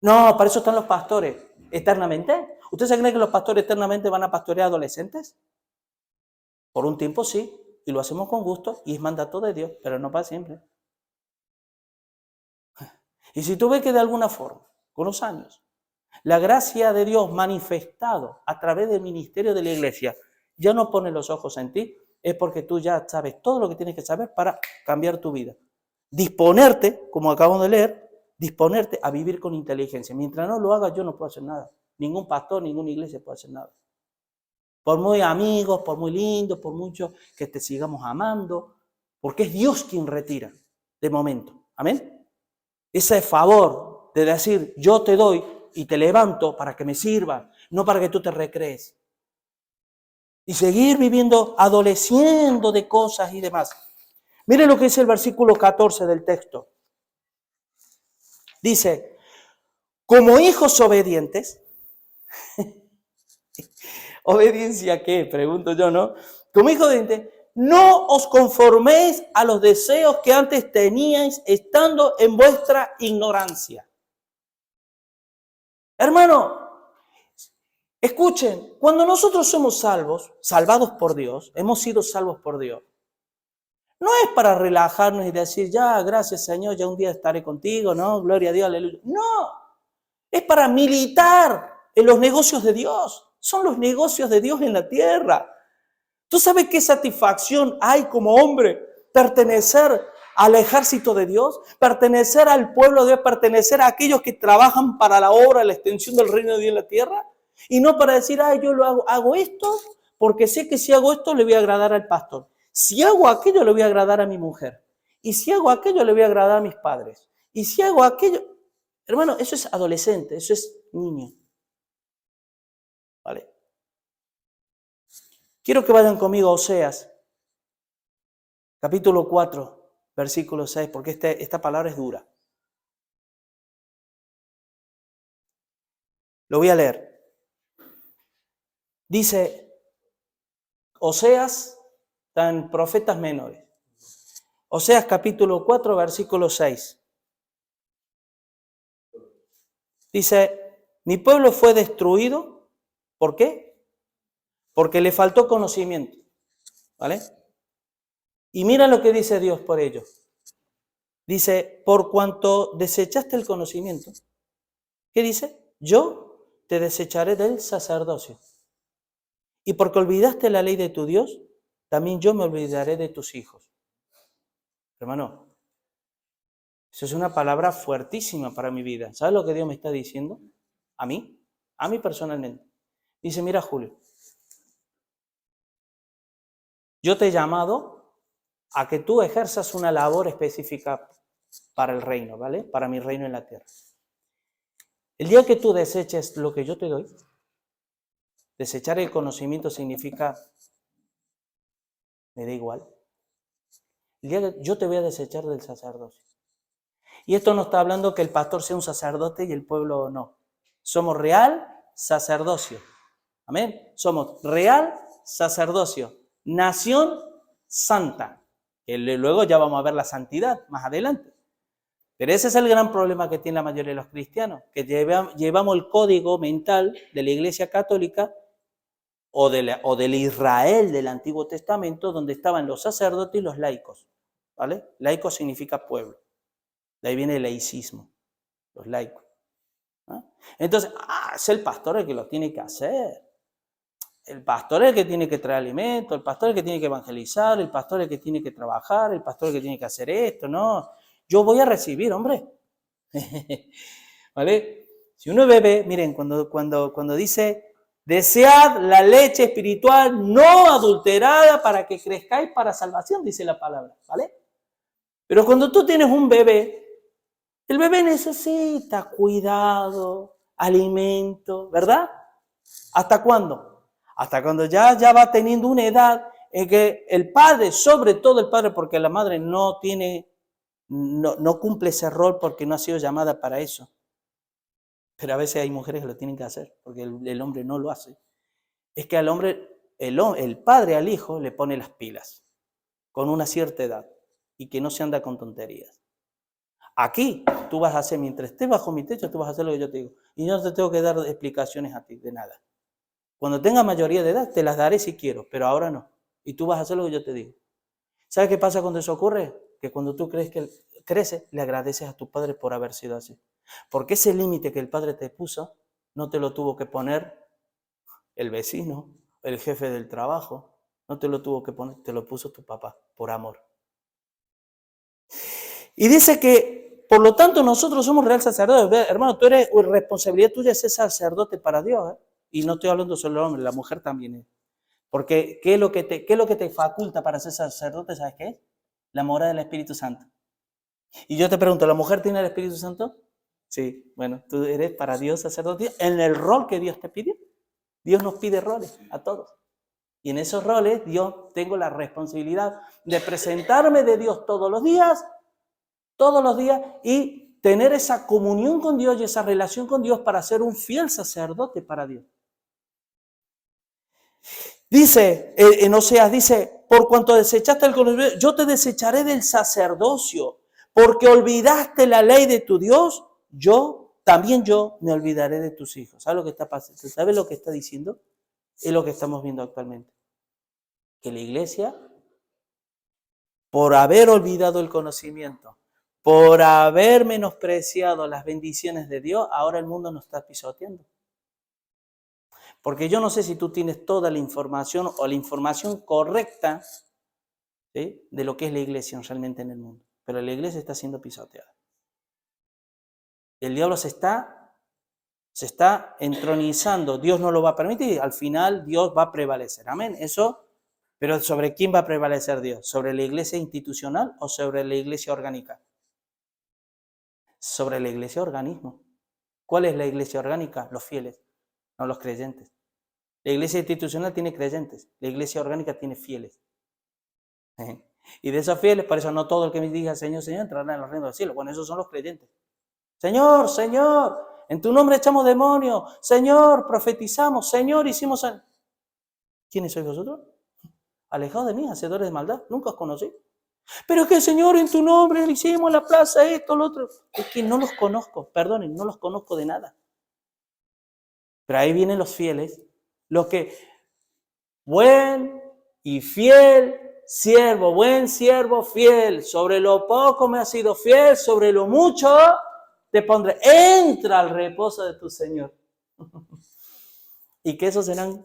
No, para eso están los pastores, eternamente. ¿Ustedes se creen que los pastores eternamente van a pastorear adolescentes? Por un tiempo sí. Y lo hacemos con gusto y es mandato de Dios, pero no para siempre. Y si tú ves que de alguna forma, con los años, la gracia de Dios manifestado a través del ministerio de la iglesia ya no pone los ojos en ti, es porque tú ya sabes todo lo que tienes que saber para cambiar tu vida. Disponerte, como acabamos de leer, disponerte a vivir con inteligencia. Mientras no lo hagas, yo no puedo hacer nada. Ningún pastor, ninguna iglesia puede hacer nada. Por muy amigos, por muy lindos, por mucho que te sigamos amando, porque es Dios quien retira de momento. Amén. Ese favor de decir, yo te doy y te levanto para que me sirva, no para que tú te recrees. Y seguir viviendo, adoleciendo de cosas y demás. Miren lo que dice el versículo 14 del texto. Dice, como hijos obedientes. ¿Obediencia a qué? Pregunto yo, ¿no? como hijo obediente, no os conforméis a los deseos que antes teníais estando en vuestra ignorancia. Hermano, escuchen, cuando nosotros somos salvados por Dios, hemos sido salvos por Dios, no es para relajarnos y decir, ya, gracias Señor, ya un día estaré contigo, ¿no? Gloria a Dios, aleluya. No, es para militar en los negocios de Dios. Son los negocios de Dios en la tierra. ¿Tú sabes qué satisfacción hay como hombre pertenecer al ejército de Dios? Pertenecer al pueblo de Dios, pertenecer a aquellos que trabajan para la obra, la extensión del reino de Dios en la tierra. Y no para decir, yo lo hago esto porque sé que si hago esto le voy a agradar al pastor. Si hago aquello le voy a agradar a mi mujer. Y si hago aquello le voy a agradar a mis padres. Y si hago aquello... Hermano, eso es adolescente, eso es niño. ¿Vale? Quiero que vayan conmigo a Oseas, capítulo 4, versículo 6, porque esta palabra es dura. Lo voy a leer. Dice, Oseas, tan profetas menores. Oseas capítulo 4, versículo 6. Dice, mi pueblo fue destruido. ¿Por qué? Porque le faltó conocimiento. ¿Vale? Y mira lo que dice Dios por ello. Dice, por cuanto desechaste el conocimiento. ¿Qué dice? Yo te desecharé del sacerdocio. Y porque olvidaste la ley de tu Dios, también yo me olvidaré de tus hijos. Hermano, eso es una palabra fuertísima para mi vida. ¿Sabes lo que Dios me está diciendo? A mí personalmente. Dice, mira Julio, yo te he llamado a que tú ejerzas una labor específica para el reino, ¿vale? Para mi reino en la tierra. El día que tú deseches lo que yo te doy, desechar el conocimiento significa, me da igual. El día que yo te voy a desechar del sacerdocio. Y esto no está hablando que el pastor sea un sacerdote y el pueblo no. Somos real sacerdocio. Amén. Somos real sacerdocio. Nación santa. Que luego ya vamos a ver la santidad más adelante. Pero ese es el gran problema que tiene la mayoría de los cristianos. Que llevamos el código mental de la Iglesia Católica o del Israel del Antiguo Testamento, donde estaban los sacerdotes y los laicos. ¿Vale? Laico significa pueblo. De ahí viene el laicismo, los laicos. ¿Ah? Entonces, es el pastor el que lo tiene que hacer. El pastor es el que tiene que traer alimento, el pastor es el que tiene que evangelizar, el pastor es el que tiene que trabajar, el pastor es el que tiene que hacer esto, no. Yo voy a recibir, hombre. ¿Vale? Si uno bebe, miren, cuando dice, desead la leche espiritual no adulterada para que crezcáis para salvación, dice la palabra, ¿vale? Pero cuando tú tienes un bebé, el bebé necesita cuidado, alimento, ¿verdad? ¿Hasta cuándo? Hasta cuando ya va teniendo una edad en que el padre, sobre todo el padre, porque la madre no cumple ese rol porque no ha sido llamada para eso. Pero a veces hay mujeres que lo tienen que hacer porque el hombre no lo hace. Es que al hombre, el padre al hijo le pone las pilas con una cierta edad y que no se anda con tonterías. Aquí tú vas a hacer, mientras estés bajo mi techo, tú vas a hacer lo que yo te digo. Y yo no te tengo que dar explicaciones a ti de nada. Cuando tenga mayoría de edad, te las daré si quiero, pero ahora no. Y tú vas a hacer lo que yo te digo. ¿Sabes qué pasa cuando eso ocurre? Que cuando tú creces, le agradeces a tu padre por haber sido así. Porque ese límite que el padre te puso, no te lo tuvo que poner el vecino, el jefe del trabajo. No te lo tuvo que poner, te lo puso tu papá, por amor. Y dice que, por lo tanto, nosotros somos real sacerdotes. Hermano, responsabilidad tuya es ser sacerdote para Dios, ¿eh? Y no estoy hablando solo del hombre, la mujer también es. Porque, ¿qué es lo que te faculta para ser sacerdote? ¿Sabes qué es? La morada del Espíritu Santo. Y yo te pregunto, ¿la mujer tiene el Espíritu Santo? Sí, bueno, tú eres para Dios sacerdote en el rol que Dios te pidió. Dios nos pide roles a todos. Y en esos roles, tengo la responsabilidad de presentarme de Dios todos los días, y tener esa comunión con Dios y esa relación con Dios para ser un fiel sacerdote para Dios. Dice, en Oseas, dice, por cuanto desechaste el conocimiento, yo te desecharé del sacerdocio, porque olvidaste la ley de tu Dios, también yo me olvidaré de tus hijos. ¿Sabes lo que está pasando? ¿Sabes lo que está diciendo? Es lo que estamos viendo actualmente. Que la iglesia, por haber olvidado el conocimiento, por haber menospreciado las bendiciones de Dios, ahora el mundo nos está pisoteando. Porque yo no sé si tú tienes toda la información o la información correcta, ¿sí?, de lo que es la iglesia realmente en el mundo. Pero la iglesia está siendo pisoteada. El diablo se está entronizando. Dios no lo va a permitir. Al final Dios va a prevalecer. Amén. Eso. Pero ¿sobre quién va a prevalecer Dios? ¿Sobre la iglesia institucional o sobre la iglesia orgánica? Sobre la iglesia organismo. ¿Cuál es la iglesia orgánica? Los fieles, no los creyentes. La iglesia institucional tiene creyentes, la iglesia orgánica tiene fieles. Y de esos fieles, por eso no todo el que me diga Señor, Señor, entrará en los reinos del cielo. Bueno, esos son los creyentes. Señor, Señor, en tu nombre echamos demonios. Señor, profetizamos. Señor, hicimos... ¿Quiénes sois vosotros? Alejados de mí, hacedores de maldad. Nunca os conocí. Pero es que, Señor, en tu nombre hicimos la plaza, esto, lo otro. Es que no los conozco, perdonen, no los conozco de nada. Pero ahí vienen los fieles, los que, buen y fiel siervo, buen siervo fiel, sobre lo poco me has sido fiel, sobre lo mucho te pondré. Entra al reposo de tu Señor. Y que esos serán,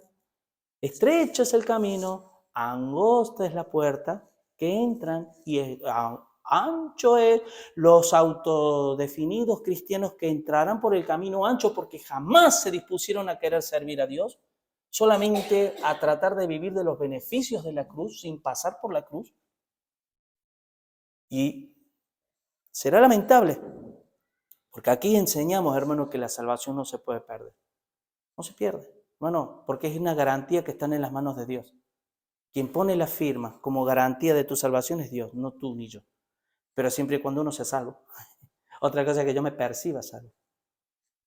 estrecho es el camino, angosta es la puerta, que entran y ancho es los autodefinidos cristianos que entrarán por el camino ancho porque jamás se dispusieron a querer servir a Dios, solamente a tratar de vivir de los beneficios de la cruz sin pasar por la cruz. Y será lamentable, porque aquí enseñamos, hermano, que la salvación no se puede perder. No se pierde, hermano, porque es una garantía que está en las manos de Dios. Quien pone la firma como garantía de tu salvación es Dios, no tú ni yo. Pero siempre y cuando uno sea salvo. Otra cosa es que yo me perciba salvo,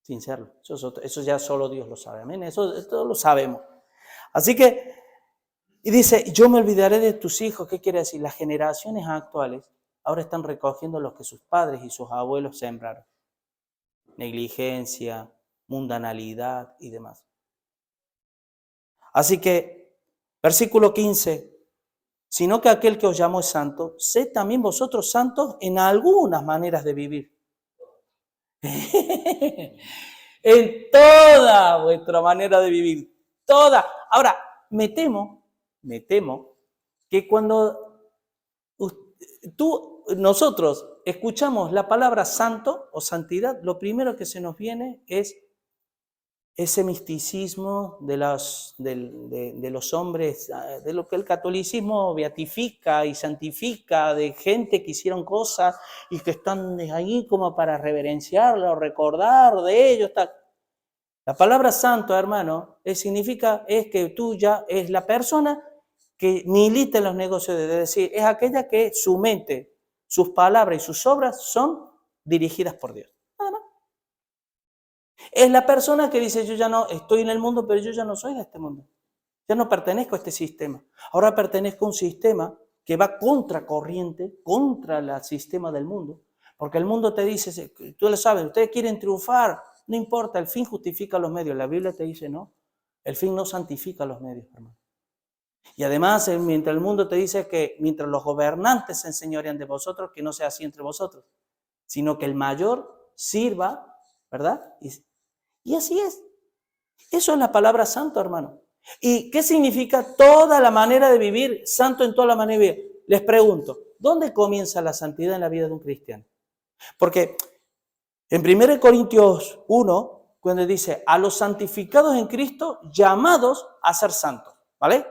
sin serlo. Eso ya solo Dios lo sabe, amén. Eso lo sabemos. Así que, y dice, yo me olvidaré de tus hijos. ¿Qué quiere decir? Las generaciones actuales ahora están recogiendo lo que sus padres y sus abuelos sembraron. Negligencia, mundanalidad y demás. Así que, versículo 15, sino que aquel que os llamó es santo, sed también vosotros santos en algunas maneras de vivir. En toda vuestra manera de vivir, toda. Ahora, me temo que cuando nosotros escuchamos la palabra santo o santidad, lo primero que se nos viene es ese misticismo de los hombres, de lo que el catolicismo beatifica y santifica, de gente que hicieron cosas y que están ahí como para reverenciarla o recordar de ellos. Tal. La palabra santo, hermano, es que tú ya es la persona que milita en los negocios de Dios, es decir, es aquella que su mente, sus palabras y sus obras son dirigidas por Dios. Nada más. Es la persona que dice, yo ya no estoy en el mundo, pero yo ya no soy de este mundo. Ya no pertenezco a este sistema. Ahora pertenezco a un sistema que va contracorriente, contra el sistema del mundo. Porque el mundo te dice, tú lo sabes, ustedes quieren triunfar, no importa, el fin justifica los medios. La Biblia te dice, no, el fin no santifica los medios, hermano. Y además, mientras el mundo te dice que mientras los gobernantes se enseñorean de vosotros, que no sea así entre vosotros, sino que el mayor sirva, ¿verdad? Y así es. Eso es la palabra santo, hermano. ¿Y qué significa toda la manera de vivir? Santo en toda la manera de vivir. Les pregunto, ¿dónde comienza la santidad en la vida de un cristiano? Porque en 1 Corintios 1, cuando dice, a los santificados en Cristo, llamados a ser santos, ¿vale?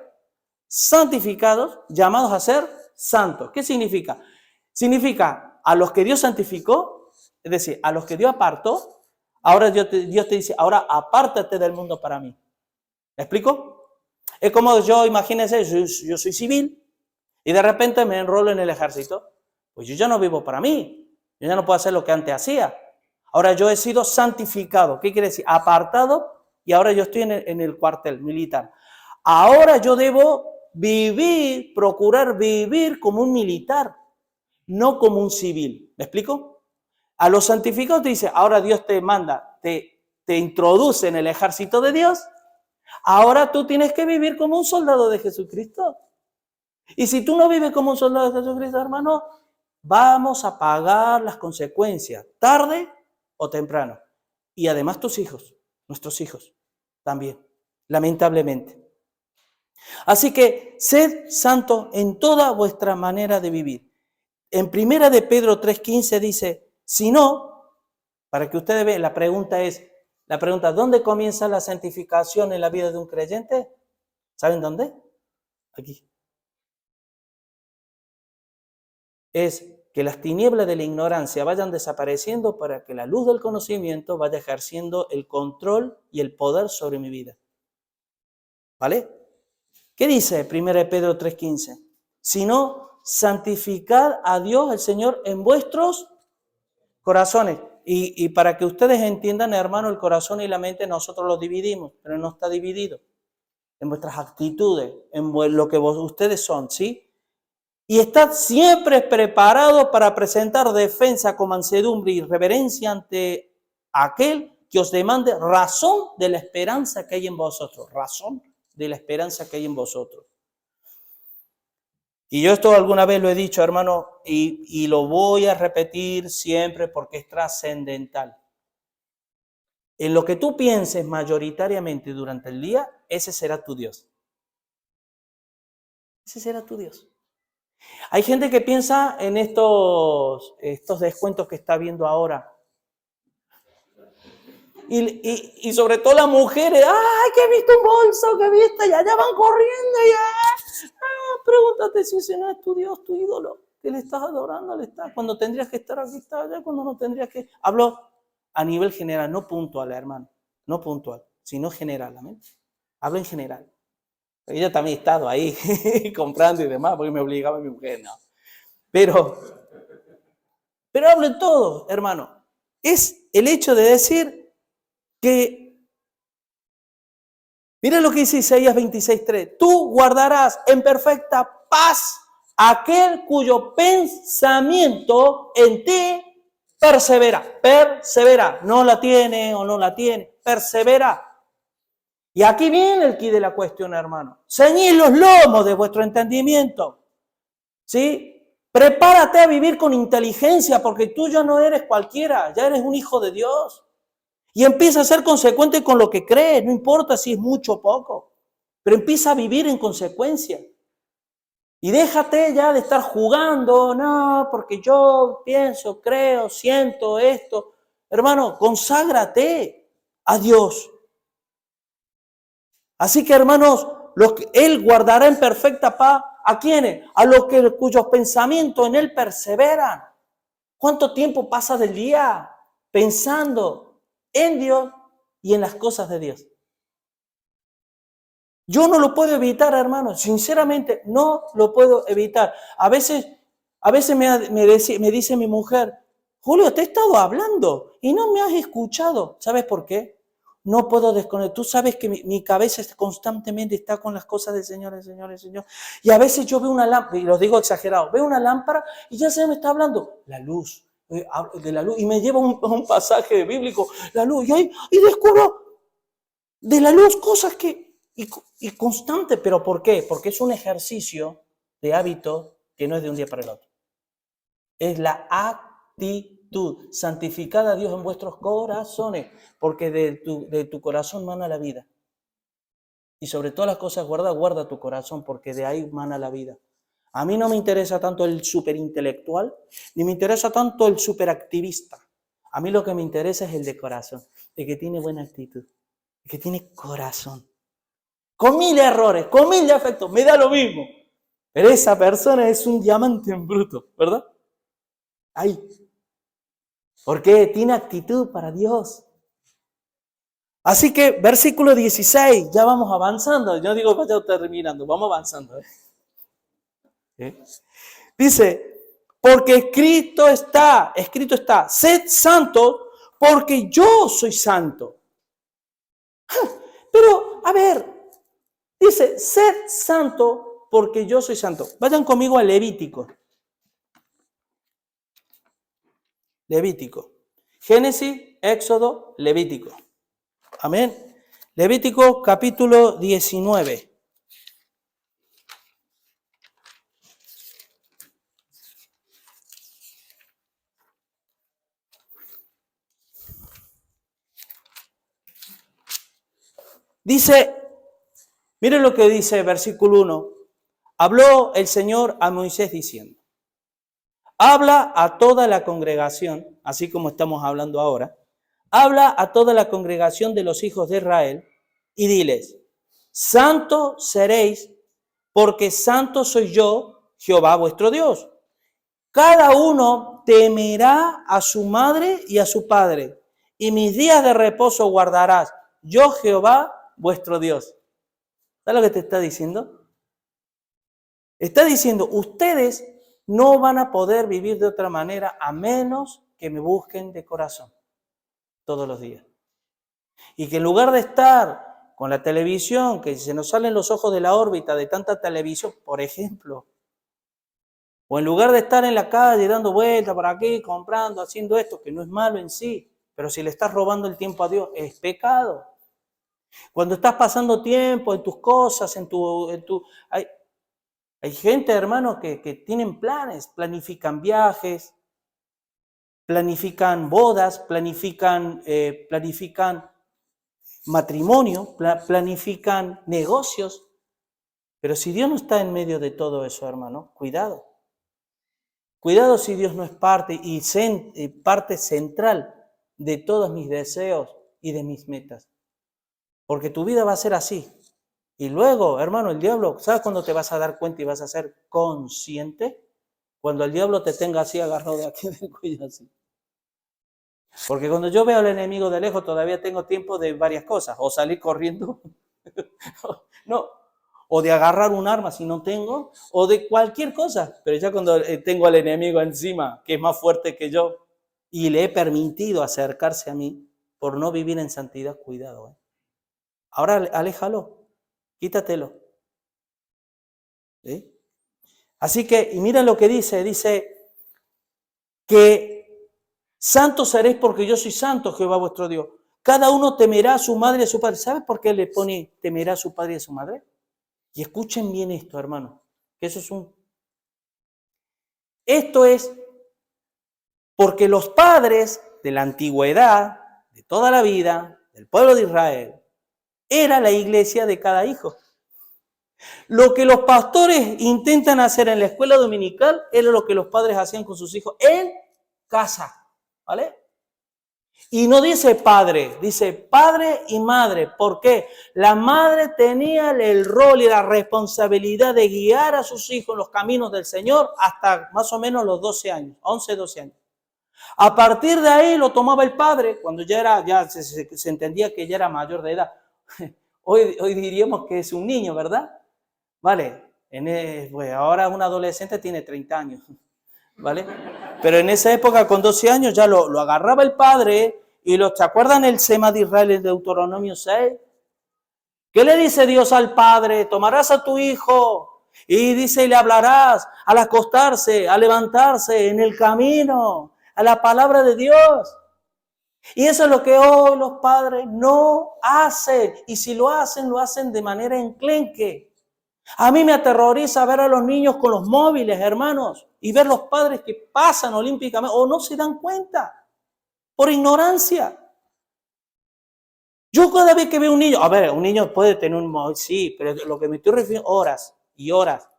Santificados, llamados a ser santos. ¿Qué significa? Significa a los que Dios santificó, es decir, a los que Dios apartó. Ahora Dios te dice, ahora apártate del mundo para mí. ¿Me explico? Es como yo, imagínense, yo soy civil y de repente me enrolo en el ejército. Pues yo ya no vivo para mí. Yo ya no puedo hacer lo que antes hacía. Ahora yo he sido santificado. ¿Qué quiere decir? Apartado y ahora yo estoy en el cuartel militar. ahora yo debo vivir, procurar vivir como un militar, no como un civil. ¿Me explico? A los santificados te dice, ahora Dios te manda, te introduce en el ejército de Dios, ahora tú tienes que vivir como un soldado de Jesucristo. Y si tú no vives como un soldado de Jesucristo, hermano, vamos a pagar las consecuencias, tarde o temprano. Y además tus hijos, nuestros hijos, también, lamentablemente. Así que sed santos en toda vuestra manera de vivir. En 1 de Pedro 3:15 dice, si no, para que ustedes vean, la pregunta, ¿dónde comienza la santificación en la vida de un creyente? ¿Saben dónde? Aquí. Es que las tinieblas de la ignorancia vayan desapareciendo para que la luz del conocimiento vaya ejerciendo el control y el poder sobre mi vida. ¿Vale? ¿Qué dice 1 de Pedro 3:15? Sino santificad a Dios el Señor en vuestros corazones. Y para que ustedes entiendan, hermano, el corazón y la mente nosotros los dividimos, pero no está dividido. En vuestras actitudes, en lo que ustedes son, ¿sí? Y estad siempre preparados para presentar defensa con mansedumbre y reverencia ante aquel que os demande razón de la esperanza que hay en vosotros. Razón de la esperanza que hay en vosotros. Y yo esto alguna vez lo he dicho, hermano, y lo voy a repetir siempre porque es trascendental. En lo que tú pienses mayoritariamente durante el día, ese será tu Dios. Ese será tu Dios. Hay gente que piensa en estos descuentos que está habiendo ahora. Y sobre todo las mujeres, ¡ay, que he visto un bolso, que he visto! Y allá van corriendo, ya. Pregúntate si ese no es tu Dios, tu ídolo, que le estás adorando, cuando tendrías que estar aquí, está allá, cuando no tendrías que... Hablo a nivel general, no puntual, hermano, no puntual, sino general, ¿amén? Hablo en general. Yo también he estado ahí comprando y demás, porque me obligaba mi mujer, no. Pero hablo en todo, hermano. Es el hecho de decir que, mira lo que dice Isaías 26:3, tú guardarás en perfecta paz aquel cuyo pensamiento en ti persevera, no la tiene o no la tiene, persevera. Y aquí viene el quid de la cuestión, hermano. Ceñid los lomos de vuestro entendimiento, ¿sí? Prepárate a vivir con inteligencia, porque tú ya no eres cualquiera, ya eres un hijo de Dios. Y empieza a ser consecuente con lo que crees, no importa si es mucho o poco, pero empieza a vivir en consecuencia. Y déjate ya de estar jugando, no, porque yo pienso, creo, siento esto. Hermano, conságrate a Dios. Así que, hermanos, Él guardará en perfecta paz, ¿a quiénes? A los cuyos pensamientos en Él perseveran. ¿Cuánto tiempo pasas del día pensando en Dios y en las cosas de Dios? Yo no lo puedo evitar, hermano. Sinceramente, no lo puedo evitar. A veces me dice mi mujer, Julio, te he estado hablando y no me has escuchado. ¿Sabes por qué? No puedo desconectar. Tú sabes que mi cabeza constantemente está con las cosas del Señor, el Señor, el Señor. Y a veces yo veo una lámpara, y lo digo exagerado, veo una lámpara y ya se me está hablando la luz, de la luz. Y me lleva un pasaje bíblico, la luz. Y descubro de la luz cosas y constante. ¿Pero por qué? Porque es un ejercicio de hábito que no es de un día para el otro. Es la actitud. Santificad a Dios en vuestros corazones, porque de tu corazón mana la vida. Y sobre todas las cosas guarda tu corazón, porque de ahí mana la vida. A mí no me interesa tanto el superintelectual, ni me interesa tanto el superactivista. A mí lo que me interesa es el de corazón, el que tiene buena actitud, el que tiene corazón. Con 1000 errores, con 1000 defectos, me da lo mismo. Pero esa persona es un diamante en bruto, ¿verdad? Ahí. Porque tiene actitud para Dios. Así que, versículo 16, ya vamos avanzando. Yo digo, vaya terminando, vamos avanzando. Dice, porque escrito está, sed santos porque yo soy santo. Pero, a ver, dice dice, sed santo porque yo soy santo. Vayan conmigo a Levítico. Levítico. Génesis, Éxodo, Levítico. Amén. Levítico capítulo 19. Dice, miren lo que dice versículo 1. Habló el Señor a Moisés diciendo, habla a toda la congregación, así como estamos hablando ahora, habla a toda la congregación de los hijos de Israel y diles, santo seréis, porque santo soy yo, Jehová vuestro Dios. Cada uno temerá a su madre y a su padre, y mis días de reposo guardarás, yo Jehová vuestro Dios. ¿Sabes lo que te está diciendo? Está diciendo, ustedes no van a poder vivir de otra manera a menos que me busquen de corazón todos los días. Y que en lugar de estar con la televisión, que se nos salen los ojos de la órbita de tanta televisión, por ejemplo, o en lugar de estar en la calle dando vueltas por aquí, comprando, haciendo esto, que no es malo en sí, pero si le estás robando el tiempo a Dios, es pecado. Cuando estás pasando tiempo en tus cosas, hay gente, hermanos, que tienen planes, planifican viajes, planifican bodas, planifican matrimonio, planifican negocios. Pero si Dios no está en medio de todo eso, hermano, cuidado. Cuidado si Dios no es parte parte central de todos mis deseos y de mis metas. Porque tu vida va a ser así. Y luego, hermano, el diablo, ¿sabes cuándo te vas a dar cuenta y vas a ser consciente? Cuando el diablo te tenga así agarrado de aquí del cuello así. Porque cuando yo veo al enemigo de lejos todavía tengo tiempo de varias cosas. O salir corriendo, no, o de agarrar un arma si no tengo, o de cualquier cosa. Pero ya cuando tengo al enemigo encima, que es más fuerte que yo, y le he permitido acercarse a mí por no vivir en santidad, cuidado. Ahora aléjalo, quítatelo. ¿Sí? Así que, y mira lo que dice que santos seréis porque yo soy santo, Jehová vuestro Dios. Cada uno temerá a su madre y a su padre. ¿Sabes por qué le pone temerá a su padre y a su madre? Y escuchen bien esto, hermano, que esto es porque los padres de la antigüedad, de toda la vida, del pueblo de Israel, era la iglesia de cada hijo. Lo que los pastores intentan hacer en la escuela dominical era lo que los padres hacían con sus hijos en casa, ¿vale? Y no dice padre, dice padre y madre. ¿Por qué? La madre tenía el rol y la responsabilidad de guiar a sus hijos en los caminos del Señor hasta más o menos los 12 años, 11, 12 años. A partir de ahí lo tomaba el padre, cuando ya se entendía que ya era mayor de edad. Hoy diríamos que es un niño, ¿verdad? Vale, pues ahora un adolescente tiene 30 años, ¿vale? Pero en esa época, con 12 años, ya lo agarraba el padre y ¿te acuerdan el Sema de Israel en Deuteronomio 6? ¿Qué le dice Dios al padre? Tomarás a tu hijo y dice, y le hablarás al acostarse, al levantarse, en el camino, a la palabra de Dios. Y eso es lo que hoy los padres no hacen. Y si lo hacen de manera enclenque. A mí me aterroriza ver a los niños con los móviles, hermanos, y ver los padres que pasan olímpicamente o no se dan cuenta por ignorancia. Yo cada vez que veo un niño, a ver, un niño puede tener un móvil, sí, pero lo que me estoy refiriendo, horas y horas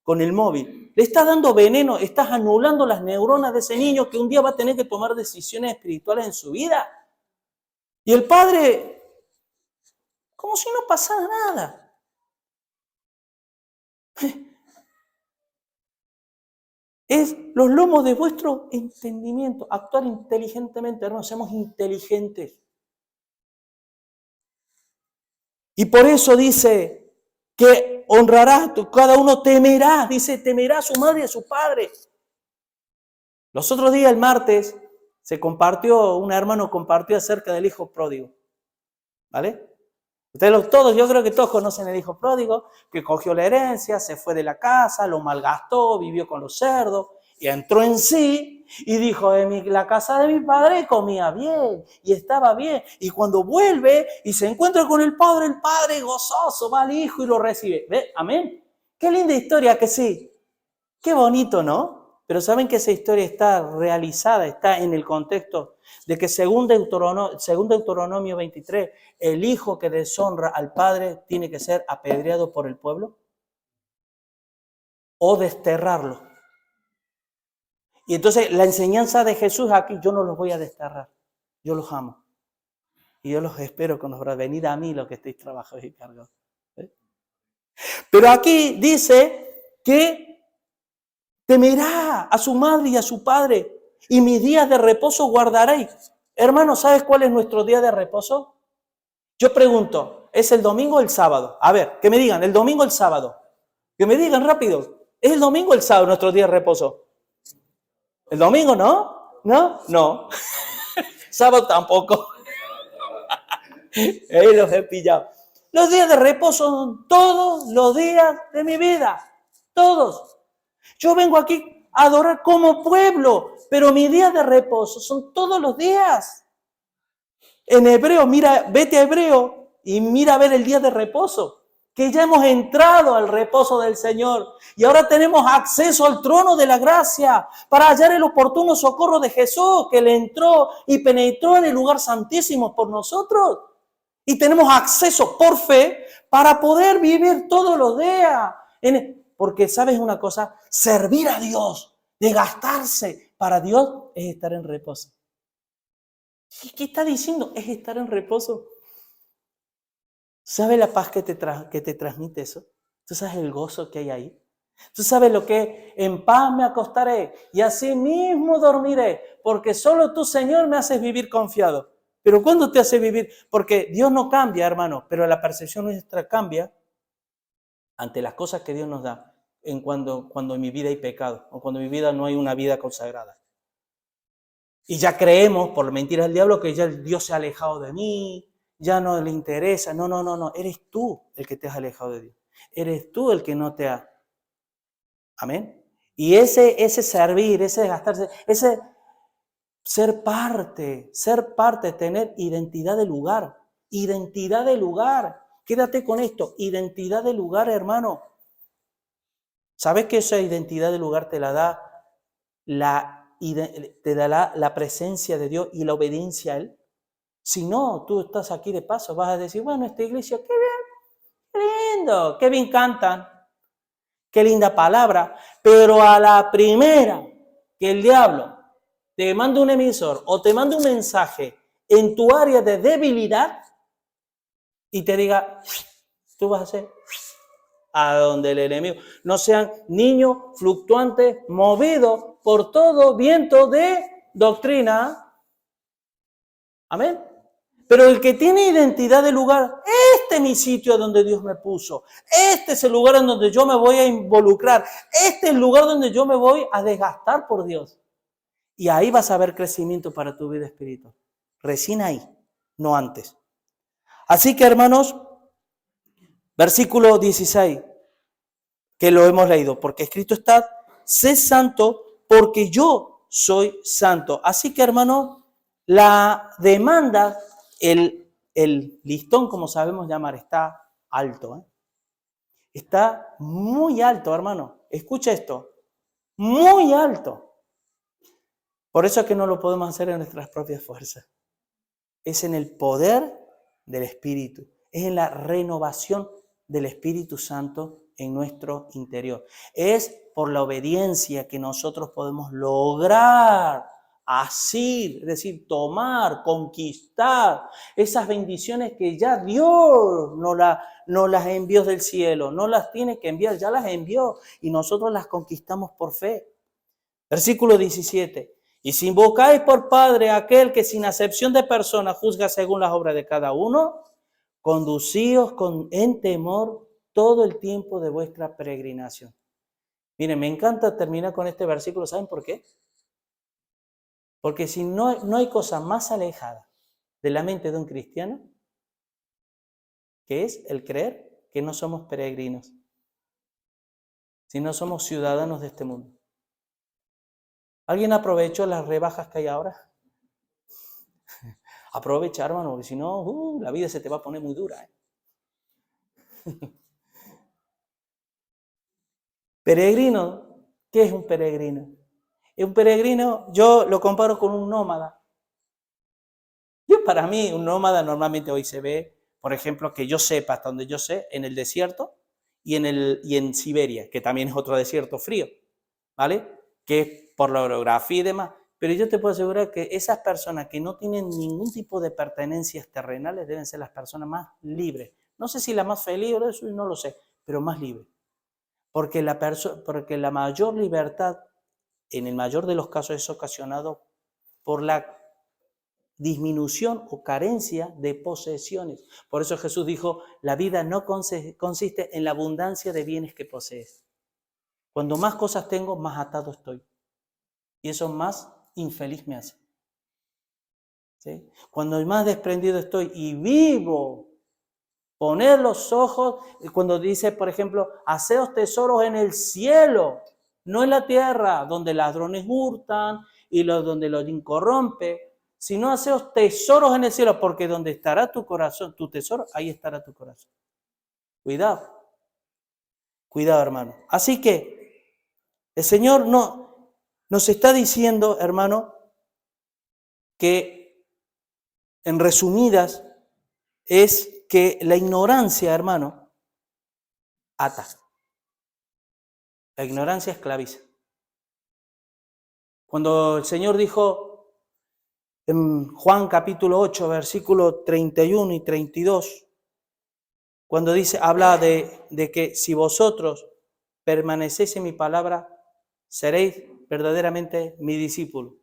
con el móvil, le estás dando veneno, estás anulando las neuronas de ese niño que un día va a tener que tomar decisiones espirituales en su vida. Y el padre, como si no pasara nada. Es los lomos de vuestro entendimiento. Actuar inteligentemente, hermanos, seamos inteligentes. Y por eso dice que honrarás, cada uno temerá, dice, temerá a su madre y a su padre. Los otros días, el martes, un hermano compartió acerca del hijo pródigo. ¿Vale? Todos, yo creo que todos conocen el hijo pródigo, que cogió la herencia, se fue de la casa, lo malgastó, vivió con los cerdos, y entró en sí y dijo, la casa de mi padre comía bien y estaba bien. Y cuando vuelve y se encuentra con el padre gozoso va al hijo y lo recibe. ¿Ve? Amén. Qué linda historia que sí. Qué bonito, ¿no? Pero saben que esa historia está realizada, está en el contexto de que según Deuteronomio 23, el hijo que deshonra al padre tiene que ser apedreado por el pueblo o desterrarlo. Y entonces la enseñanza de Jesús aquí, yo no los voy a desterrar, yo los amo. Y yo los espero con los brazos, venid a mí los que estéis trabajados y cargados. ¿Eh? Pero aquí dice que temerá a su madre y a su padre, y mis días de reposo guardaréis. Hermano, ¿sabes cuál es nuestro día de reposo? Yo pregunto, ¿es el domingo o el sábado? A ver, que me digan, ¿el domingo o el sábado? Que me digan rápido, ¿es el domingo o el sábado nuestro día de reposo? ¿El domingo no? ¿No? No. Sábado tampoco. Ahí los he pillado. Los días de reposo son todos los días de mi vida. Todos. Yo vengo aquí a adorar como pueblo, pero mis días de reposo son todos los días. En Hebreo, mira, vete a Hebreo y mira a ver el día de reposo. Que ya hemos entrado al reposo del Señor y ahora tenemos acceso al trono de la gracia para hallar el oportuno socorro de Jesús que le entró y penetró en el lugar santísimo por nosotros. Y tenemos acceso por fe para poder vivir todos los días. Porque, ¿sabes una cosa? Servir a Dios, desgastarse para Dios es estar en reposo. ¿Qué está diciendo? Es estar en reposo. ¿Sabes la paz que te transmite eso? ¿Tú sabes el gozo que hay ahí? ¿Tú sabes lo que es? En paz me acostaré y así mismo dormiré, porque solo tú, Señor, me haces vivir confiado. ¿Pero cuándo te hace vivir? Porque Dios no cambia, hermano, pero la percepción nuestra cambia ante las cosas que Dios nos da cuando en mi vida hay pecado o cuando en mi vida no hay una vida consagrada. Y ya creemos, por mentiras del diablo, que ya Dios se ha alejado de mí, ya no le interesa. No. Eres tú el que te has alejado de Dios. Eres tú el que no te ha. Amén. Y ese servir, ese desgastarse, ese ser parte, tener identidad de lugar. Identidad de lugar. Quédate con esto. Identidad de lugar, hermano. ¿Sabes que esa identidad de lugar te la da la presencia de Dios y la obediencia a Él? Si no, tú estás aquí de paso, vas a decir, bueno, esta iglesia, qué bien, qué lindo, qué bien cantan, qué linda palabra, pero a la primera que el diablo te manda un emisor o te manda un mensaje en tu área de debilidad y te diga, tú vas a hacer a donde el enemigo. No sean niños fluctuantes, movidos por todo viento de doctrina. Amén. Pero el que tiene identidad de lugar, este es mi sitio donde Dios me puso. Este es el lugar en donde yo me voy a involucrar. Este es el lugar donde yo me voy a desgastar por Dios. Y ahí vas a ver crecimiento para tu vida espiritual. Recién ahí, no antes. Así que, hermanos, versículo 16, que lo hemos leído, porque escrito está, sé santo porque yo soy santo. Así que, hermanos, la demanda, el listón, como sabemos llamar, está alto. ¿Eh? Está muy alto, hermano. Escucha esto. Muy alto. Por eso es que no lo podemos hacer en nuestras propias fuerzas. Es en el poder del Espíritu. Es en la renovación del Espíritu Santo en nuestro interior. Es por la obediencia que nosotros podemos lograr así, es decir, tomar, conquistar esas bendiciones que ya Dios nos las envió del cielo. No las tiene que enviar, ya las envió y nosotros las conquistamos por fe. Versículo 17. Y si invocáis por Padre a aquel que sin acepción de persona juzga según las obras de cada uno, conducíos en temor todo el tiempo de vuestra peregrinación. Miren, me encanta terminar con este versículo. ¿Saben por qué? Porque si no hay cosa más alejada de la mente de un cristiano que es el creer que no somos peregrinos, sino somos ciudadanos de este mundo. ¿Alguien aprovechó las rebajas que hay ahora? Aprovecha, hermano, porque si no, la vida se te va a poner muy dura. Peregrino, ¿qué es un peregrino? Un peregrino, yo lo comparo con un nómada. Para mí, un nómada normalmente hoy se ve, por ejemplo, que yo sepa, hasta donde yo sé, en el desierto y en Siberia, que también es otro desierto frío, ¿vale? Que es por la orografía y demás. Pero yo te puedo asegurar que esas personas que no tienen ningún tipo de pertenencias terrenales deben ser las personas más libres. No sé si la más feliz o eso, no lo sé, pero más libres. Porque la mayor libertad, en el mayor de los casos, es ocasionado por la disminución o carencia de posesiones. Por eso Jesús dijo, la vida no consiste en la abundancia de bienes que posees. Cuando más cosas tengo, más atado estoy. Y eso más infeliz me hace. ¿Sí? Cuando más desprendido estoy y vivo, poner los ojos, cuando dice, por ejemplo, haceos tesoros en el cielo, no en la tierra, donde ladrones hurtan y donde los incorrompe, sino haceos tesoros en el cielo, porque donde estará tu corazón, tu tesoro, ahí estará tu corazón. Cuidado, cuidado, hermano. Así que el Señor nos está diciendo, hermano, que en resumidas es que la ignorancia, hermano, ata. La ignorancia esclaviza. Cuando el Señor dijo en Juan capítulo 8, versículo 31 y 32, cuando habla de que si vosotros permanecéis en mi palabra, seréis verdaderamente mi discípulo.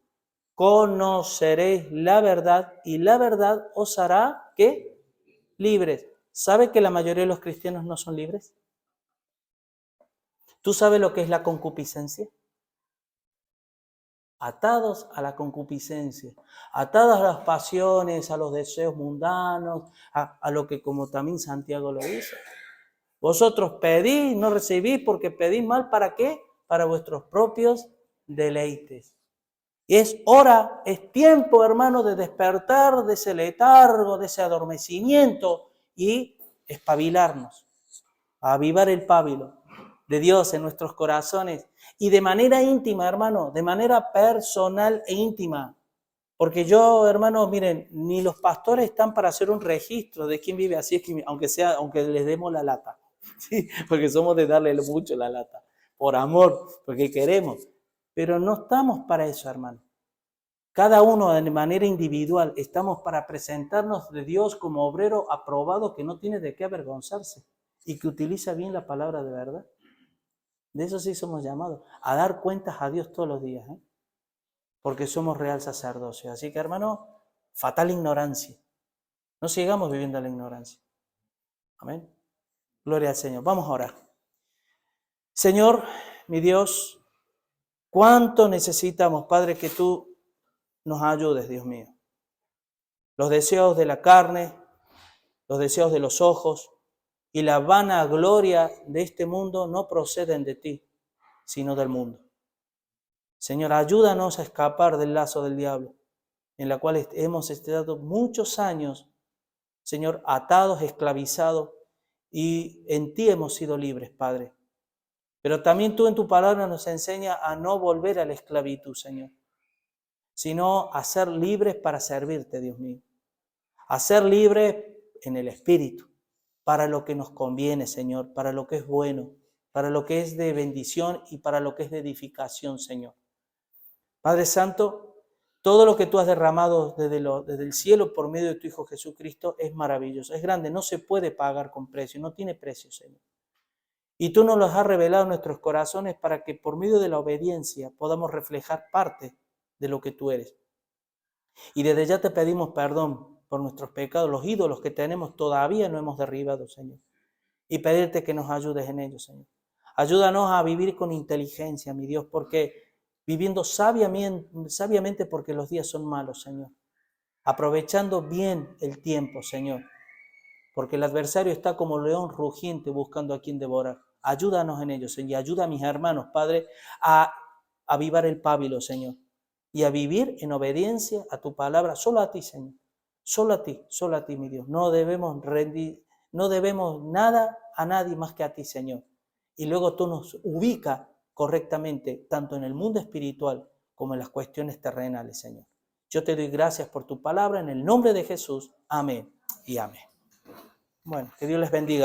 Conoceréis la verdad y la verdad os hará, ¿qué? Libres. ¿Sabe que la mayoría de los cristianos no son libres? ¿Tú sabes lo que es la concupiscencia? Atados a la concupiscencia, atados a las pasiones, a los deseos mundanos, a lo que como también Santiago lo dice. Vosotros pedís, no recibís porque pedís mal, ¿para qué? Para vuestros propios deleites. Y es hora, es tiempo, hermano, de despertar de ese letargo, de ese adormecimiento y espabilarnos, a avivar el pábilo de Dios en nuestros corazones y de manera íntima, hermano, de manera personal e íntima. Porque yo, hermano, miren, ni los pastores están para hacer un registro de quién vive así, aunque les demos la lata, ¿sí? Porque somos de darle mucho la lata, por amor, porque queremos. Pero no estamos para eso, hermano. Cada uno de manera individual estamos para presentarnos de Dios como obrero aprobado que no tiene de qué avergonzarse y que utiliza bien la palabra de verdad. De eso sí somos llamados, a dar cuentas a Dios todos los días, porque somos real sacerdocio. Así que, hermano, fatal ignorancia. No sigamos viviendo en la ignorancia. Amén. Gloria al Señor. Vamos a orar. Señor, mi Dios, cuánto necesitamos, Padre, que tú nos ayudes, Dios mío. Los deseos de la carne, los deseos de los ojos y la vanagloria de este mundo no proceden de ti, sino del mundo. Señor, ayúdanos a escapar del lazo del diablo, en la cual hemos estado muchos años, Señor, atados, esclavizados, y en ti hemos sido libres, Padre. Pero también tú en tu palabra nos enseñas a no volver a la esclavitud, Señor, sino a ser libres para servirte, Dios mío. A ser libres en el Espíritu, para lo que nos conviene, Señor, para lo que es bueno, para lo que es de bendición y para lo que es de edificación, Señor. Padre Santo, todo lo que tú has derramado desde el cielo por medio de tu Hijo Jesucristo es maravilloso, es grande, no se puede pagar con precio, no tiene precio, Señor. Y tú nos los has revelado en nuestros corazones para que por medio de la obediencia podamos reflejar parte de lo que tú eres. Y desde ya te pedimos perdón por nuestros pecados, los ídolos que tenemos todavía no hemos derribado, Señor. Y pedirte que nos ayudes en ello, Señor. Ayúdanos a vivir con inteligencia, mi Dios, porque viviendo sabiamente porque los días son malos, Señor. Aprovechando bien el tiempo, Señor. porque el adversario está como león rugiente buscando a quien devorar. Ayúdanos en ello, Señor, y ayuda a mis hermanos, Padre, a avivar el pábilo, Señor, y a vivir en obediencia a tu palabra, solo a ti, Señor, solo a ti, mi Dios. No debemos rendir, no debemos nada a nadie más que a ti, Señor. Y luego tú nos ubicas correctamente, tanto en el mundo espiritual como en las cuestiones terrenales, Señor. Yo te doy gracias por tu palabra, en el nombre de Jesús. Amén y amén. Bueno, que Dios les bendiga, hermanos.